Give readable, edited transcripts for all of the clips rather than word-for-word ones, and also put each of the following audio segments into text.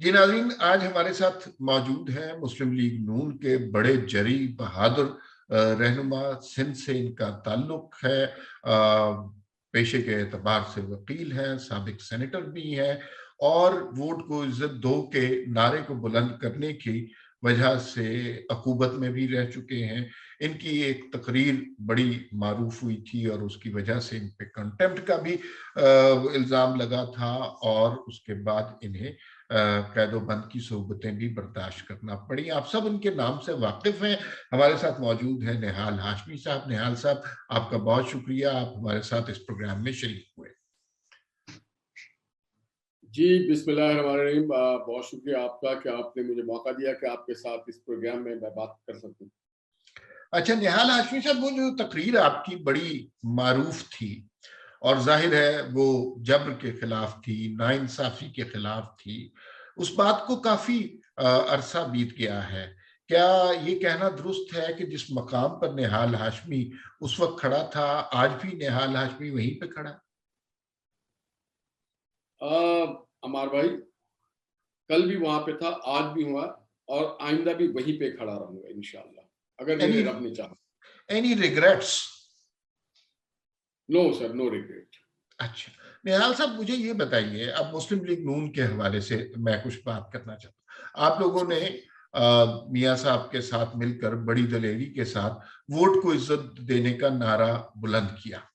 जी नाज़रीन, आज हमारे साथ मौजूद हैं मुस्लिम लीग नून के बड़े जरी बहादुर रहनुमा। सिंध से इनका ताल्लुक है। पेशे के एतबार से वकील हैं, साबिक सेनेटर भी हैं और वोट को इज्जत दो के नारे को बुलंद करने की वजह से अकूबत में भी रह चुके हैं। इनकी एक तकरीर बड़ी मारूफ हुई थी और उसकी वजह से इन पे कंटेम्प्ट का भी इल्ज़ाम लगा था और उसके बाद इन्हें कैदोबंद की सोबतें भी बर्दाश्त करना पड़ी। आप सब उनके नाम से वाकिफ हैं। हमारे साथ मौजूद है निहाल हाशमी साहब। निहाल साहब, आपका बहुत शुक्रिया, आप हमारे साथ इस प्रोग्राम में शरीक हुए। जी, बिस्मिल्लाहिर्रहमानिर्रहीम। बहुत शुक्रिया आपका कि आपने मुझे मौका दिया कि आपके साथ इस प्रोग्राम में मैं बात कर सकूं। अच्छा निहाल हाशमी साहब, वो जो तकरीर आपकी बड़ी मारूफ थी और जाहिर है वो जब्र के खिलाफ थी, नाइंसाफी के खिलाफ थी, उस बात को काफी अरसा बीत गया है। क्या ये कहना दुरुस्त है कि जिस मकाम पर निहाल हाशमी उस वक्त खड़ा था, आज भी निहाल हाशमी वहीं पे खड़ा है? अमार भाई, कल भी वहां पे था, आज भी हुआ और आइंदा भी वहीं पे खड़ा रहूंगा इंशाल्लाह, अगर एनी मेरे रब ने चाहा। Any regrets? No sir, no regret. अच्छा निहाल साहब, मुझे ये बताइए, अब मुस्लिम लीग नून के हवाले से मैं कुछ बात करना चाहता हूँ। आप लोगों ने मियां साहब के साथ मिलकर बड़ी दलेरी के साथ वोट को इज्जत देने का नारा बुलंद किया।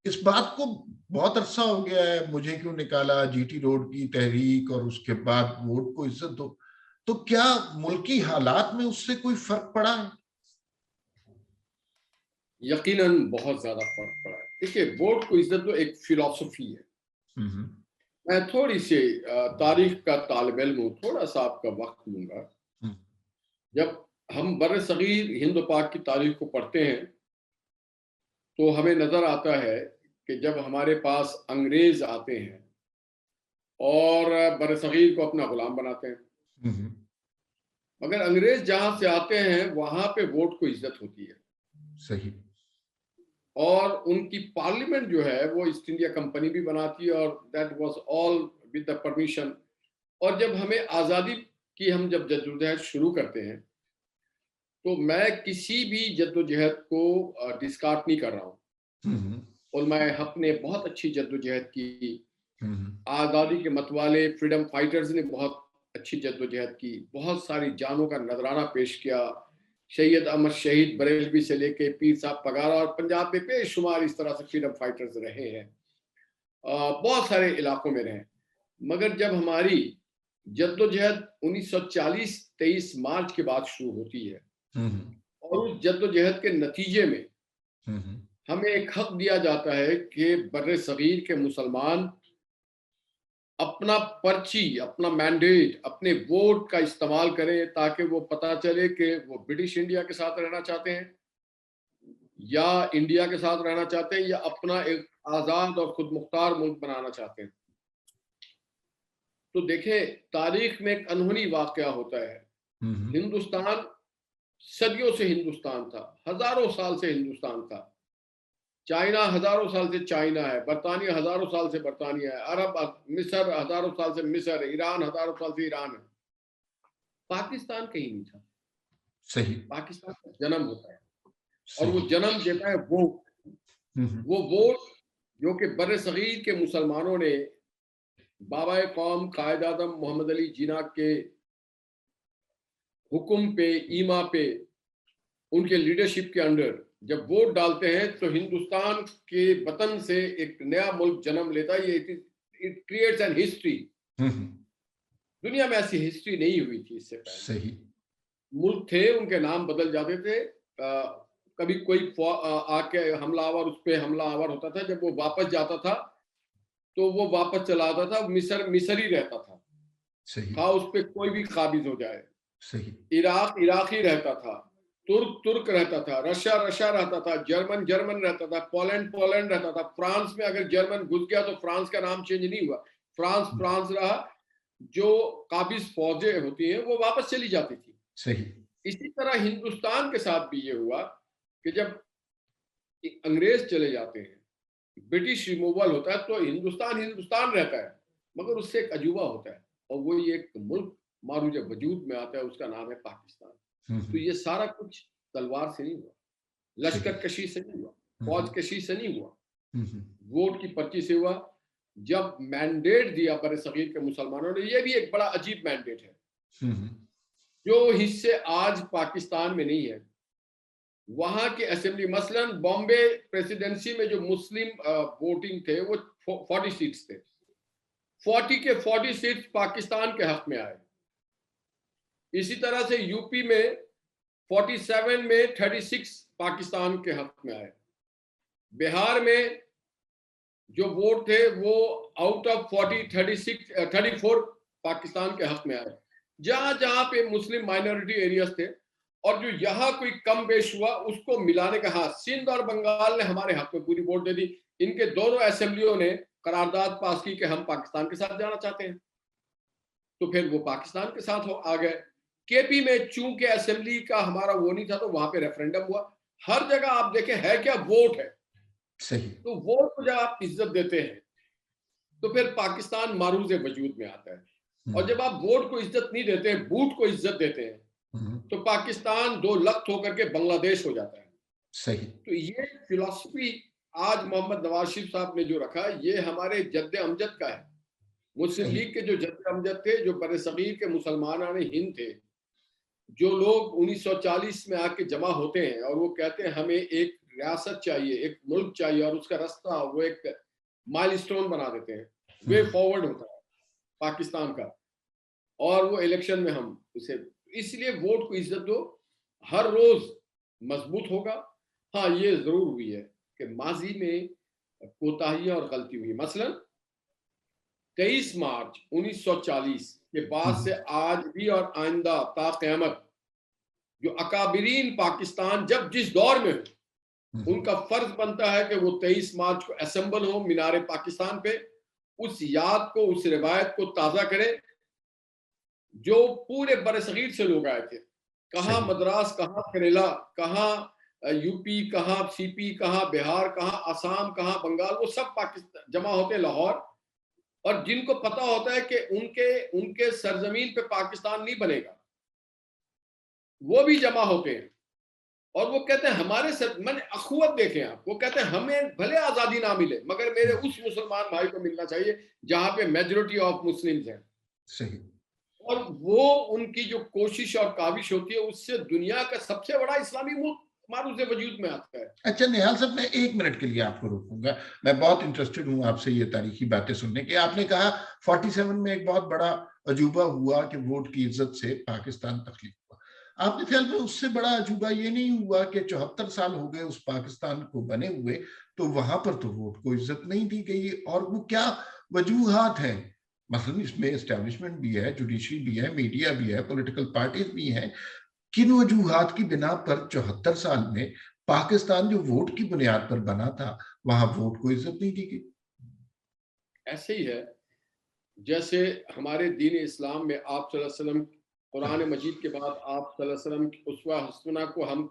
इस बात को बहुत अरसा हो गया है, मुझे क्यों निकाला, जीटी रोड की तहरीक और उसके बाद वोट को इज्जत दो। तो क्या मुल्की हालात में उससे कोई फर्क पड़ा है? यकीनन बहुत ज्यादा फर्क पड़ा है। देखिए, वोट को इज्जत तो एक फिलॉसफी है। हम्म। मैं थोड़ी सी तारीख का तालिब इल्म हूँ, थोड़ा सा आपका वक्त लूंगा। हम्म। जब हम बर सगीर हिंद पाक की तारीख को पढ़ते हैं तो हमें नजर आता है कि जब हमारे पास अंग्रेज आते हैं और बर सगीर को अपना गुलाम बनाते हैं, हम्म। मगर अंग्रेज जहां से आते हैं वहां पे वोट को इज्जत होती है सही। और उनकी पार्लियामेंट जो है वो ईस्ट इंडिया कंपनी भी बनाती है और that was all with the permission. और जब हमें आज़ादी की हम जब जद्दोजहद शुरू करते हैं तो मैं किसी भी जद्दोजहद को डिस्कार्ड नहीं कर रहा हूँ। हम्म। उलमाए हक ने बहुत अच्छी जद्दोजहद की, हम्म। आज़ादी के मतवाले फ्रीडम फाइटर्स ने बहुत अच्छी जद्दोजहद की, बहुत सारी जानों का नजराना पेश किया। सैयद अहमद शहीद बरेलवी से लेके पीर साहब पगारा और पंजाब में बेशुमार इस तरह से फ्रीडम फाइटर्स रहे हैं, बहुत सारे इलाकों में रहे। मगर जब हमारी जद्दोजहद 1940-23 मार्च के बाद शुरू होती है हम्म। और उस जद्दोजहद के नतीजे में हम्म। हमें एक हक दिया जाता है कि बर्रे सगीर के मुसलमान अपना पर्ची, अपना मैंडेट, अपने वोट का इस्तेमाल करें ताकि वो पता चले कि वो ब्रिटिश इंडिया के साथ रहना चाहते हैं या इंडिया के साथ रहना चाहते हैं या अपना एक आज़ाद और खुद मुख्तार मुल्क बनाना चाहते हैं। तो देखें, तारीख में एक अनहोनी वाकया होता है। हम्म। हिंदुस्तान सदियों से हिंदुस्तान था, हजारों साल से हिंदुस्तान था। चाइना हजारों साल से चाइना है, बरतानिया हजारों साल से बरतानिया है, अरब मिस्र हजारों साल से मिस्र है, ईरान हजारों साल से ईरान है। पाकिस्तान कहीं नहीं था। सही। पाकिस्तान का जन्म होता है और वो सही। जन्म देता है वोट। हम्म। वो वोट जो कि बर सगीर के मुसलमानों ने बाबा कौम कायद आजम मोहम्मद अली जिन्ना के हुक्म पे, ईमा पे, उनके लीडरशिप के अंडर जब वोट डालते हैं तो हिंदुस्तान के वतन से एक नया मुल्क जन्म लेता है। ये इट क्रिएट्स एन हिस्ट्री। हम्म। दुनिया में ऐसी हिस्ट्री नहीं हुई थी इससे पहले। सही। मुल्क थे, उनके नाम बदल जाते थे। कभी कोई आके हमलावर उस पर हमलावर होता था, जब वो वापस जाता था तो वो वापस चला आता था। मिस्र मिस्री रहता था, सही। खा उस पर कोई भी काबिज हो जाए। सही। इराक इराकी रहता था, तुर्क तुर्क रहता था, रशिया रशिया रहता था, जर्मन जर्मन रहता था, पोलैंड पोलैंड रहता था। फ्रांस में अगर जर्मन घुस गया तो फ्रांस का नाम चेंज नहीं हुआ, फ्रांस हम्म। फ्रांस रहा। जो काबिज फौजें होती हैं वो वापस चली जाती थी। सही। इसी तरह हिंदुस्तान के साथ भी ये हुआ कि जब अंग्रेज चले जाते हैं, ब्रिटिश रिमूवल होता है, तो हिंदुस्तान हिंदुस्तान रहता है, मगर उससे एक अजूबा होता है और वही एक मुल्क मारूज वजूद में आता है, उसका नाम है पाकिस्तान। तो ये सारा कुछ तलवार से नहीं हुआ, लश्कर कशी से नहीं हुआ, फौज कशी से नहीं हुआ, वोट की पर्ची से हुआ। जब मैंडेट दिया बरसगीर के मुसलमानों ने, ये भी एक बड़ा अजीब मैंडेट है, जो हिस्से आज पाकिस्तान में नहीं है, वहां के असेंबली, मसलन बॉम्बे प्रेसिडेंसी में जो मुस्लिम वोटिंग थे वो 40 सीट्स थे, 40 के 40 सीट्स पाकिस्तान के हक में आए। इसी तरह से यूपी में 47 में 36 पाकिस्तान के हक में आए। बिहार में जो वोट थे वो आउट ऑफ 40 34 पाकिस्तान के हक में आए। जहां जहां पे मुस्लिम माइनॉरिटी एरियाज थे और जो यहाँ कोई कम बेश हुआ उसको मिलाने का, हाँ सिंध और बंगाल ने हमारे हक में पूरी वोट दे दी। इनके दोनों असेंबलियों ने करारदाद पास की कि हम पाकिस्तान के साथ जाना चाहते हैं, तो फिर वो पाकिस्तान के साथ आ गए। केपी में चूंकि असेंबली का हमारा वो नहीं था तो वहां पे रेफरेंडम हुआ। हर जगह आप देखें है क्या, वोट है। सही। तो वोट को जब आप इज्जत देते हैं तो फिर पाकिस्तान मारूज वजूद में आता है। और जब आप वोट को इज्जत नहीं देते हैं, बूट को इज्जत देते हैं, तो पाकिस्तान दो लख्त होकर के बांग्लादेश हो जाता है। सही। तो ये फिलॉसफी आज मोहम्मद नवाज शरीफ साहब ने जो रखा, ये हमारे जद्द अमजद का है। मुस्लिम लीग के जो जद्द अमजद थे, जो बरसगीर के मुसलमान हिंद थे, जो लोग 1940 में आके जमा होते हैं और वो कहते हैं हमें एक रियासत चाहिए, एक मुल्क चाहिए, और उसका रास्ता वो एक माइलस्टोन बना देते हैं, वे फॉरवर्ड होता है पाकिस्तान का, और वो इलेक्शन में हम उसे, इसलिए वोट को इज्जत दो, हर रोज मजबूत होगा। हाँ ये जरूर हुई है कि माजी में कोताहियां और गलती हुई। मसलन 23 मार्च 1940 के बाद से आज भी और आइंदा ता क़यामत जो अकाबिरीन पाकिस्तान जब जिस दौर में हो, उनका फर्ज बनता है कि वो 23 मार्च को असेंबल हो मीनारे पाकिस्तान पे, उस याद को, उस रिवायत को ताजा करें जो पूरे बरसगीर से लोग आए थे। कहाँ मद्रास, कहाँ केरला, कहाँ यूपी, कहाँ सीपी, कहाँ बिहार, कहाँ असम, कहाँ बंगाल, वो सब पाकिस्तान जमा होते हैं लाहौर। और जिनको पता होता है कि उनके सरजमीन पे पाकिस्तान नहीं बनेगा, वो भी जमा होते हैं और वो कहते हैं हमारे सर, मैंने अखुवत देखे आप, वो कहते हैं हमें भले आजादी ना मिले मगर मेरे उस मुसलमान भाई को मिलना चाहिए जहां पे मेजोरिटी ऑफ मुस्लिम्स हैं। सही। और वो उनकी जो कोशिश और काविश होती है, उससे दुनिया का सबसे बड़ा इस्लामी मुल्क मारूज वजूद में आता है। अच्छा निहाल साहब, मैं 1 मिनट के लिए आपको रोकूंगा। मैं बहुत इंटरेस्टेड हूं आपसे ये तारीखी बातें सुनने के। आपने कहा 47 में एक बहुत बड़ा अजूबा हुआ कि वोट की इज्जत से पाकिस्तान तख्लीक हुआ। आपके ख्याल में उससे बड़ा अजूबा ये नहीं हुआ कि 74 साल हो गए उस पाकिस्तान को बने हुए, तो वहां पर तो वोट को इज्जत नहीं दी गई? और वो क्या वजूहात हैं? मतलब इसमें एस्टेब्लिशमेंट भी है, जुडिशरी भी है, मीडिया भी है, पॉलिटिकल पार्टीज भी हैं। किन वजूहात की बिना पर 74 साल में पाकिस्तान जो वोट की बुनियाद पर बना था, वहां वोट को इज्जत नहीं दी गई? ऐसे ही है जैसे हमारे दीन इस्लाम में आप सल्लल्लाहु अलैहि वसल्लम, कुरान मजीद के बाद आप सल्लल्लाहु अलैहि वसल्लम की उस्वा हसना को हम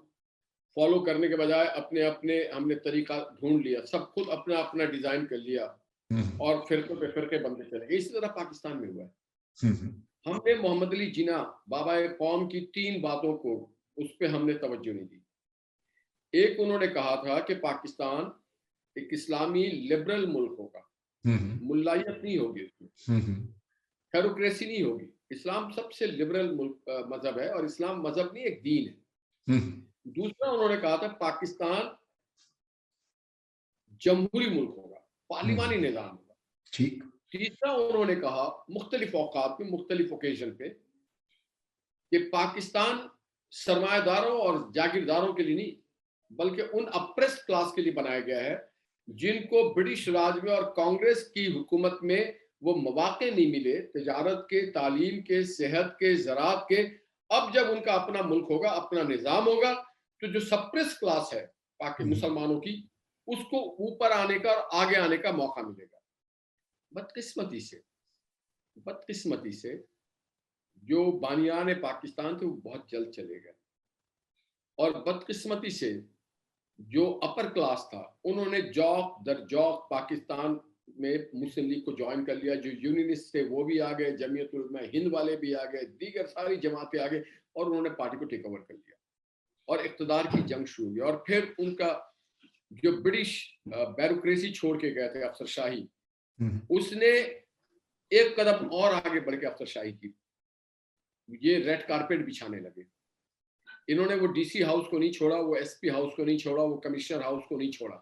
फॉलो करने के बजाय अपने अपने हमने तरीका ढूंढ लिया, सब खुद अपना अपना डिजाइन कर लिया और फिरके पे फिरके बनते चले गए। इसी तरह पाकिस्तान में हुआ है। हमने मोहम्मद अली जिन्ना बाबा कौम की 3 बातों को, उस पर हमने तवज्जो नहीं दी। एक, उन्होंने कहा था कि पाकिस्तान एक इस्लामी लिबरल मुल्क होगा, मुल्लायत नहीं होगी इसमें, फेरोक्रेसी नहीं होगी। इस्लाम सबसे लिबरल मजहब है और इस्लाम मजहब नहीं एक दीन है। दूसरा, उन्होंने कहा था पाकिस्तान जमहूरी मुल्क होगा, पार्लिमानी निजाम होगा। ठीक। तीसरा, उन्होंने कहा मुख्तलिफ औकात में, मुख्तलिफ ओकेजन पे, कि पाकिस्तान सरमायादारों और जागीरदारों के लिए नहीं बल्कि उन अप्रेस्ड क्लास के लिए बनाया गया है जिनको ब्रिटिश राज में और कांग्रेस की हुकूमत में वो मौके नहीं मिले तिजारत के, तालीम के, सेहत के, ज़राअत के। अब जब उनका अपना मुल्क होगा, अपना निज़ाम होगा, तो जो सप्रेस क्लास है पाकि मुसलमानों की, उसको ऊपर आने का और आगे आने का मौका मिलेगा। बदकिस्मती से जो बानियान पाकिस्तान थे वो बहुत जल्द चले गए और बदकिस्मती से जो अपर क्लास था उन्होंने जौक दर जौक पाकिस्तान में मुस्लिम लीग को ज्वाइन कर लिया। जो यूनियनिस्ट थे वो भी आ गए, जमीयत उलमा हिंद वाले भी आ गए, दीगर सारी जमातें आ गए और उन्होंने पार्टी को टेक ओवर कर लिया और इख्तिदार की जंग शुरू हुई। और फिर उनका जो ब्रिटिश ब्यूरोक्रेसी छोड़ के गए थे अफसरशाही, उसने एक कदम और आगे बढ़ के अफसरशाही की। ये रेड कारपेट बिछाने लगे। इन्होंने वो डीसी हाउस को नहीं छोड़ा, वो एसपी हाउस को नहीं छोड़ा, वो कमिश्नर हाउस को नहीं छोड़ा,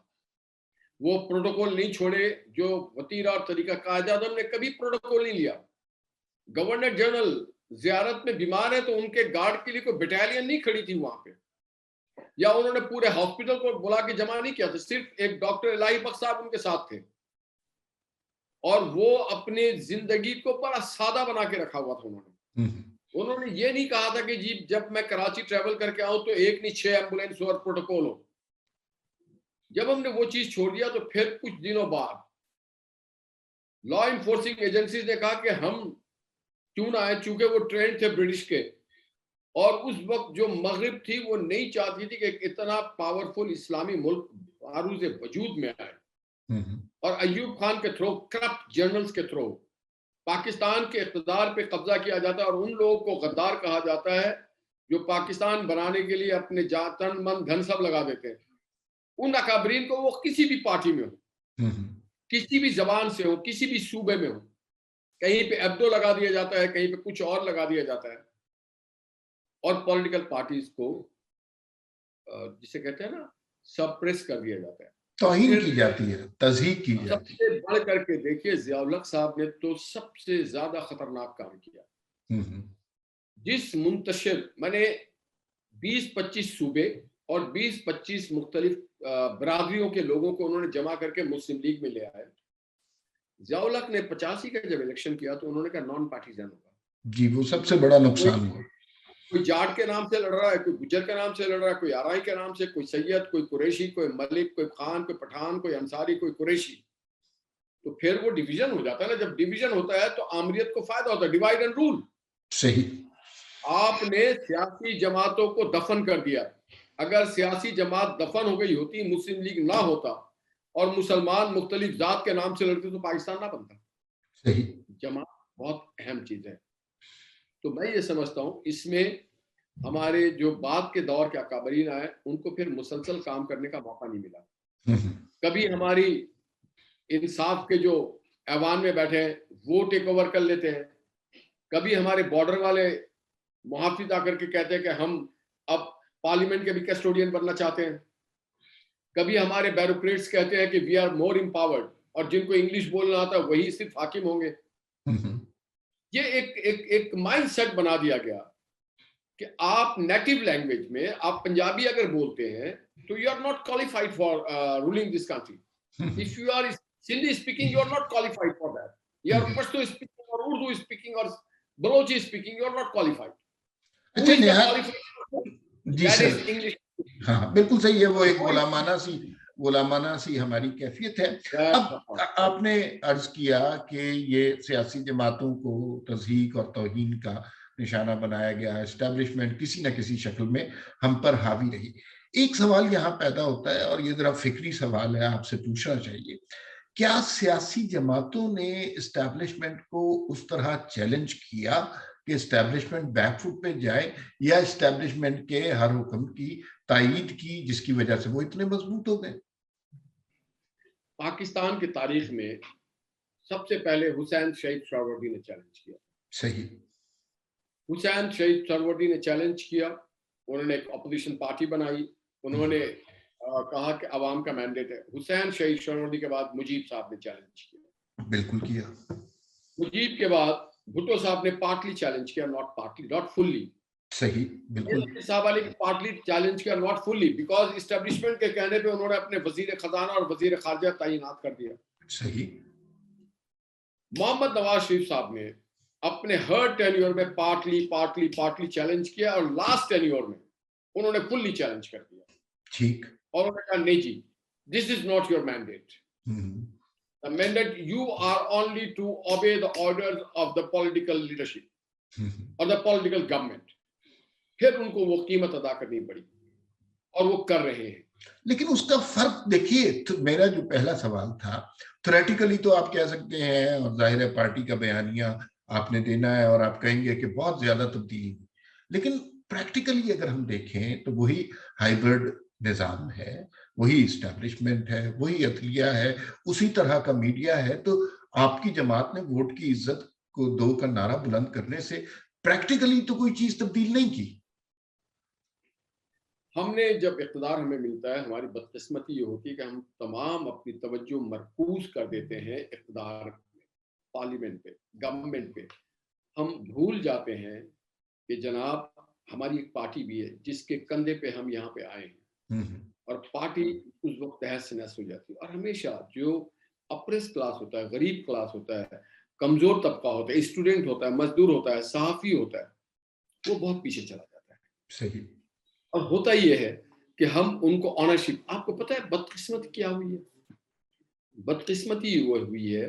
वो प्रोटोकॉल नहीं छोड़े जो वतीरा और तरीका कायदे आज़म ने कभी प्रोटोकॉल नहीं लिया। गवर्नर जनरल जियारत में बीमार है तो उनके गार्ड के लिए कोई बटालियन नहीं खड़ी थी वहां पे, या उन्होंने पूरे हॉस्पिटल को बुला के जमा नहीं किया था। सिर्फ एक डॉक्टर इलाही बख्श साहब उनके साथ थे और वो अपने जिंदगी को बड़ा सादा बना के रखा हुआ था। उन्होंने ये नहीं कहा था कि जी जब मैं कराची ट्रेवल करके आऊं तो एक नहीं 6 एम्बुलेंस और प्रोटोकॉल हो। जब हमने वो चीज छोड़ दिया तो फिर कुछ दिनों बाद लॉ इन्फोर्सिंग एजेंसीज ने कहा कि हम क्यों ना आए, चूंकि वो ट्रेंड थे ब्रिटिश के और उस वक्त जो मगरिब थी वो नहीं चाहती थी कि इतना पावरफुल इस्लामी मुल्क आरूज वजूद में आए। और अयूब खान के थ्रू, करप्ट जनरल्स के थ्रू पाकिस्तान के इख्तिदार पे कब्जा किया जाता है और उन लोगों को गद्दार कहा जाता है जो पाकिस्तान बनाने के लिए अपने जातन मन धन सब लगा देते हैं। उन अकाबरीन को वो किसी भी पार्टी में हो, किसी भी जबान से हो, किसी भी सूबे में हो, कहीं पे अब्दो लगा दिया जाता है, कहीं पे कुछ और लगा दिया जाता है और पॉलिटिकल पार्टीज को जिसे कहते हैं ना सप्रेस कर दिया जाता है, तौहीन की जाती है, तज़हीक की जाती है। सबसे बढ़ करके देखिए ज़िया-उल-हक साहब ने तो सबसे ज्यादा खतरनाक काम किया। जिस मुंतशिर मैंने 20-25 सूबे और 20-25 मुख्तलिफ बरादरियों के लोगों को उन्होंने जमा करके मुस्लिम लीग में ले आए। ज़िया-उल-हक ने 85 का जब इलेक्शन किया तो उन्होंने कहा नॉन पार्टीजन होगा। जी, वो सबसे बड़ा नुकसान हुआ। कोई जाट के नाम से लड़ रहा है, कोई गुज्जर के नाम से लड़ रहा है, कोई आराई के नाम से, कोई सैयद, कोई कुरैशी, कोई मलिक, कोई खान, कोई पठान, कोई अंसारी, कोई कुरैशी। तो फिर वो डिवीजन हो जाता है ना। जब डिवीजन होता है तो आमरीत को फायदा होता है, डिवाइड एंड रूल। सही। आपने सियासी जमातों को दफन कर दिया। अगर सियासी जमात दफन हो गई होती, मुस्लिम लीग ना होता और मुसलमान मुख्तलिफ जात के नाम से लड़ते तो पाकिस्तान ना बनता। सही। जमात बहुत अहम चीज है। तो मैं ये समझता हूँ इसमें हमारे जो बाद के दौर के अकाबरीन आए उनको फिर मुसलसल काम करने का मौका नहीं मिला। कभी हमारी इंसाफ के जो ऐवान में बैठे हैं वो टेक ओवर कर लेते हैं, कभी हमारे बॉर्डर वाले मुहाफिज आकर के कहते हैं कि हम अब पार्लियामेंट के भी कस्टोडियन बनना चाहते हैं, कभी हमारे ब्यूरोक्रेट्स कहते हैं कि वी आर मोर एम्पावर्ड और जिनको इंग्लिश बोलना आता है वही सिर्फ हाकिम होंगे। ये एक माइंडसेट बना दिया गया कि आप नेटिव लैंग्वेज में आप पंजाबी अगर बोलते हैं तो you are not qualified for ruling this country. If you are Sindhi speaking you are not qualified for that. You are Pashto speaking और उर्दू स्पीकिंग और Balochi speaking you are not qualified. अच्छा जी सर, हाँ बिल्कुल सही है। वो एक गुलामाना सी हमारी कैफियत है। अब आपने अर्ज किया कि ये सियासी जमातों को तज़हीक और तौहीन का निशाना बनाया गया, एस्टैब्लिशमेंट किसी न किसी शक्ल में हम पर हावी रही। एक सवाल यहाँ पैदा होता है और ये जरा फिक्री सवाल है, आपसे पूछना चाहिए, क्या सियासी जमातों ने एस्टैब्लिशमेंट को उस तरह चैलेंज किया कि एस्टैब्लिशमेंट बैकफुट पे जाए, या एस्टैब्लिशमेंट के हर हुक्म की तायीद की जिसकी वजह से वो इतने मजबूत हो गए? पाकिस्तान की तारीख में सबसे पहले हुसैन शहीद सहरावर्दी ने चैलेंज किया। सही। हुसैन शहीद सहरावर्दी ने चैलेंज किया, उन्होंने एक अपोजिशन पार्टी बनाई, उन्होंने कहा कि अवाम का मैंडेट है। हुसैन शहीद सहरावर्दी के बाद मुजीब साहब ने चैलेंज किया। बिल्कुल किया। मुजीब के बाद भुट्टो साहब ने पार्टली चैलेंज किया, नॉट फुल्ली। सही, बिल्कुल। साहब वाले पार्टली चैलेंज किया, नॉट फुल्ली, बिकॉज एस्टेब्लिशमेंट के कहने पे उन्होंने अपने वजीर खजाना और वजीर खारजा तैनात कर दिया। सही। मोहम्मद नवाज शरीफ साहब ने अपने हर टेन्योर में पार्टली चैलेंज किया और लास्ट टेन्योर में उन्होंने फुल्ली चैलेंज कर दिया। ठीक। और उन्होंने कहा नहीं जी, this is not your mandate. The mandate, you are only to obey the orders of the political leadership or the political government। फिर उनको वो कीमत अदा करनी पड़ी और वो कर रहे हैं। लेकिन उसका फर्क देखिए, तो मेरा जो पहला सवाल था, थ्योरेटिकली तो आप कह सकते हैं और जाहिर है पार्टी का बयानिया आपने देना है और आप कहेंगे कि बहुत ज्यादा तब्दीली हुई, लेकिन प्रैक्टिकली अगर हम देखें तो वही हाइब्रिड निजाम है, वही इस्टेब्लिशमेंट है, वही अदलिया है, उसी तरह का मीडिया है। तो आपकी जमात ने वोट की इज्जत को दो का नारा बुलंद करने से प्रैक्टिकली तो कोई चीज तब्दील नहीं की। हमने जब इक़्तिदार हमें मिलता है, हमारी बदकिस्मती ये होती है कि हम तमाम अपनी तवज्जो मरकूज कर देते हैं इक़्तिदार पे, पार्लियामेंट पे, गवर्नमेंट पे। हम भूल जाते हैं कि जनाब हमारी एक पार्टी भी है जिसके कंधे पे हम यहाँ पे आए हैं, और पार्टी उस वक्त तहस नहस हो जाती है। और हमेशा जो अप्रेस क्लास होता है, गरीब क्लास होता है, कमजोर तबका होता है, स्टूडेंट होता है, मजदूर होता है, सहाफ़ी होता है, वो बहुत पीछे चला जाता है। सही। और होता ये है कि हम उनको ऑनरशिप, आपको पता है बदकिस्मती क्या हुई है? बदकिस्मती वो हुई है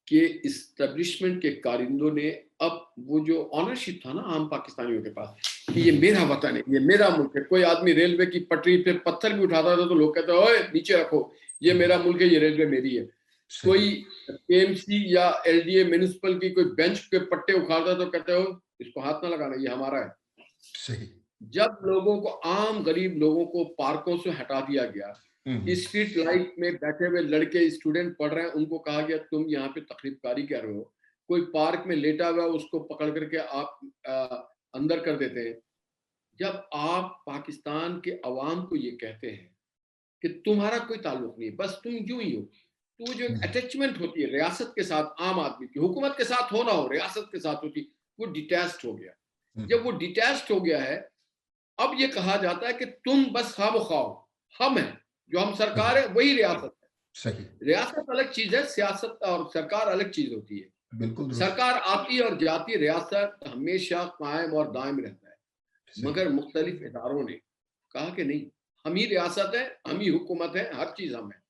कि इस्टेब्लिशमेंट के कारिंदों ने अब वो जो ऑनरशिप था ना आम पाकिस्तानियों के पास कि ये मेरा वतन है, ये मेरा मुल्क है। कोई आदमी रेलवे की पटरी पे पत्थर भी उठाता था तो लोग कहते ओए नीचे रखो, ये मेरा मुल्क है, ये रेलवे मेरी है। कोई केएमसी या एलडीए म्युनिसिपल की कोई बेंच के पट्टे उखाड़ता तो कहते हो इसको हाथ ना लगाना, ये हमारा है। सही। जब लोगों को, आम गरीब लोगों को पार्कों से हटा दिया गया, स्ट्रीट लाइट में बैठे हुए लड़के स्टूडेंट पढ़ रहे हैं, उनको कहा गया तुम यहाँ पे तकरीबकारी कर रहे हो। कोई पार्क में लेटा हुआ उसको पकड़ करके आप अंदर कर देते हैं। जब आप पाकिस्तान के अवाम को ये कहते हैं कि तुम्हारा कोई ताल्लुक नहीं, बस तुम यूं ही हो, तो वो जो अटैचमेंट होती है रियासत के साथ, आम आदमी की हुकूमत के साथ हो ना हो, रियासत के साथ होती, वो डिटैच्ड हो गया। जब वो डिटैच्ड हो गया है, अब ये कहा जाता है कि तुम बस खामो, हम हैं, जो हम सरकार है वही रियासत है। सही। रियासत अलग चीज है, सियासत और सरकार अलग चीज होती है। बिल्कुल सरकार आती और जाती, रियासत हमेशा कायम और दायम रहता है। मगर मुख्तलिफ इदारों ने कहा कि नहीं, हम ही रियासत है, हम ही हुकूमत है, हर चीज हम है।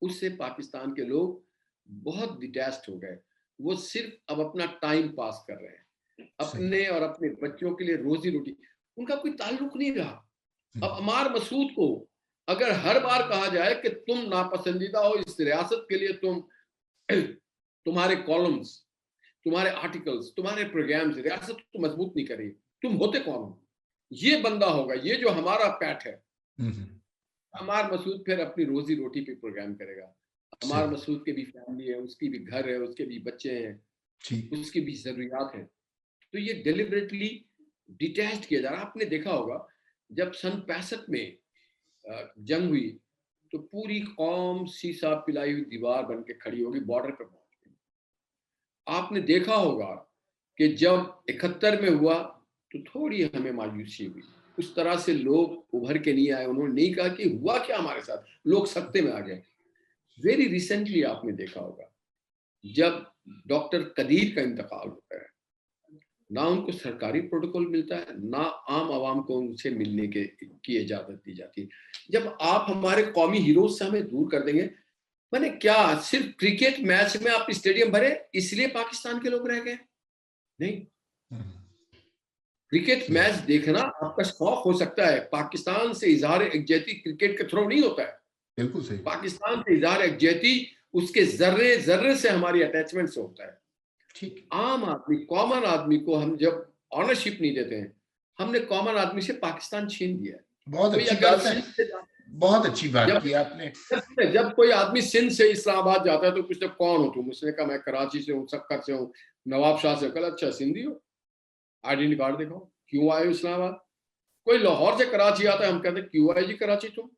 उससे पाकिस्तान के लोग बहुत डिटैच्ड हो गए। वो सिर्फ अब अपना टाइम पास कर रहे हैं, अपने और अपने बच्चों के लिए रोजी रोटी, उनका कोई ताल्लुक नहीं रहा। अब अमार मसूद को अगर हर बार कहा जाए कि तुम नापसंदीदा हो इस रियासत के लिए, तुम्हारे कॉलम्स, तुम्हारे आर्टिकल्स, तुम्हारे प्रोग्राम्स रियासत को मजबूत नहीं करें, तुम होते कौन हो? ये बंदा होगा, ये जो हमारा पैट है। अमार मसूद फिर अपनी रोजी रोटी पे प्रोग्राम करेगा। अमार मसूद के भी फैमिली है, उसकी भी घर है, उसके भी बच्चे हैं, उसकी भी जरूरियात है। तो ये डिलिबरेटली डिटैच किया जा रहा है। आपने देखा होगा जब सन 65 में जंग हुई तो पूरी कौम सीसा पिलाई हुई दीवार बन के खड़ी होगी, बॉर्डर पे पहुंच गई। आपने देखा होगा कि जब 71 में हुआ तो थोड़ी हमें मायूसी हुई, उस तरह से लोग उभर के नहीं आए, उन्होंने नहीं कहा कि हुआ क्या हमारे साथ, लोग सत्ते में आ गए। वेरी रिसेंटली आपने देखा होगा जब डॉक्टर कदीर का इंतकाल होता है, ना उनको सरकारी प्रोटोकॉल मिलता है, ना आम आवाम को उनसे मिलने की इजाजत दी जाती है। जब आप हमारे कौमी हीरोज से हमें दूर कर देंगे, मैंने क्या सिर्फ क्रिकेट मैच में आप स्टेडियम भरे इसलिए पाकिस्तान के लोग रह गए? नहीं, क्रिकेट मैच देखना आपका शौक हो सकता है, पाकिस्तान से इजहार यकजहती क्रिकेट के थ्रू नहीं होता है। बिल्कुल सही। पाकिस्तान से इजहार यकजहती उसके जर्रे जर्रे से हमारी अटैचमेंट से होता है। ठीक। आम आदमी, कॉमन आदमी को हम जब ऑनरशिप नहीं देते हैं, हमने कॉमन आदमी से पाकिस्तान छीन दिया है। बहुत अच्छी बात है, बहुत अच्छी बात की आपने। जब कोई आदमी सिंध से इस्लामाबाद जाता है तो पूछते कौन हो तुम, उसने कहा मैं कराची से हूँ, सक्कर से हूँ, नवाबशाह से। कहा अच्छा सिंधी हो, आईडेंटिटी कार्ड दिखाओ, क्यों आए हो इस्लामाबाद? कोई लाहौर से कराची आता है, हम कहते हैं क्यों आए जी कराची तुम?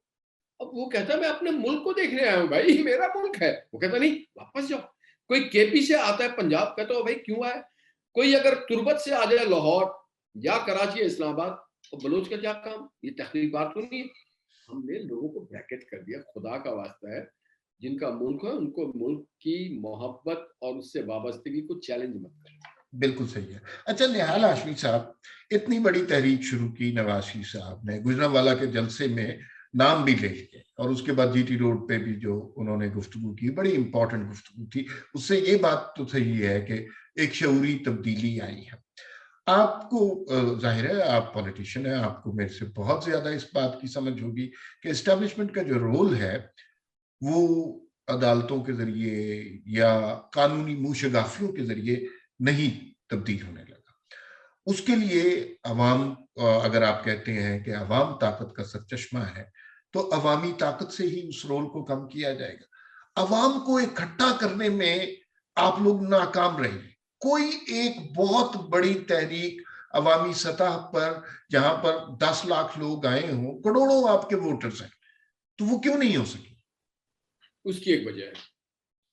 अब वो कहता है मैं अपने मुल्क को देखने आया हूँ भाई, मेरा मुल्क है। वो कहता नहीं वापस जाओ। कोई केपी से आता है पंजाब, कहता हो भाई क्यों आए? कोई अगर तुर्बत से आ जाए लाहौर या कराची या इस्लामाबाद, तो बलोच का क्या काम? ये तहकीक बात तो नहीं है। हमने लोगों को ब्रैकेट कर दिया। खुदा का वास्ता है, जिनका मुल्क है उनको मुल्क की मोहब्बत और उससे वाबस्तगी को चैलेंज मत करें। बिल्कुल सही है। अच्छा निहाल हाशमी साहब, इतनी बड़ी तहरीक शुरू की नवाज शरीफ साहब ने, गुजरांवाला के जलसे में नाम भी ले लिए और उसके बाद जीटी रोड पे भी जो उन्होंने गुफ्तगू की, बड़ी इंपॉर्टेंट गुफ्तगू थी। उससे ये बात तो सही है कि एक शऊरी तब्दीली आई है। आपको जाहिर है आप पॉलिटिशियन हैं, आपको मेरे से बहुत ज्यादा इस बात की समझ होगी कि एस्टेब्लिशमेंट का जो रोल है वो अदालतों के जरिए या कानूनी मूशगाफियों के जरिए नहीं तब्दील होने लगा। उसके लिए अवाम, अगर आप कहते हैं कि अवाम ताकत का सरचश्मा है, तो अवामी ताकत से ही उस रोल को कम किया जाएगा। अवाम को इकट्ठा करने में आप लोग नाकाम रहे। कोई एक बहुत बड़ी तहरीक अवामी सतह पर, जहां पर 10 लाख लोग आए हों, करोड़ों आपके वोटर्स हैं, तो वो क्यों नहीं हो सकी? उसकी एक वजह है,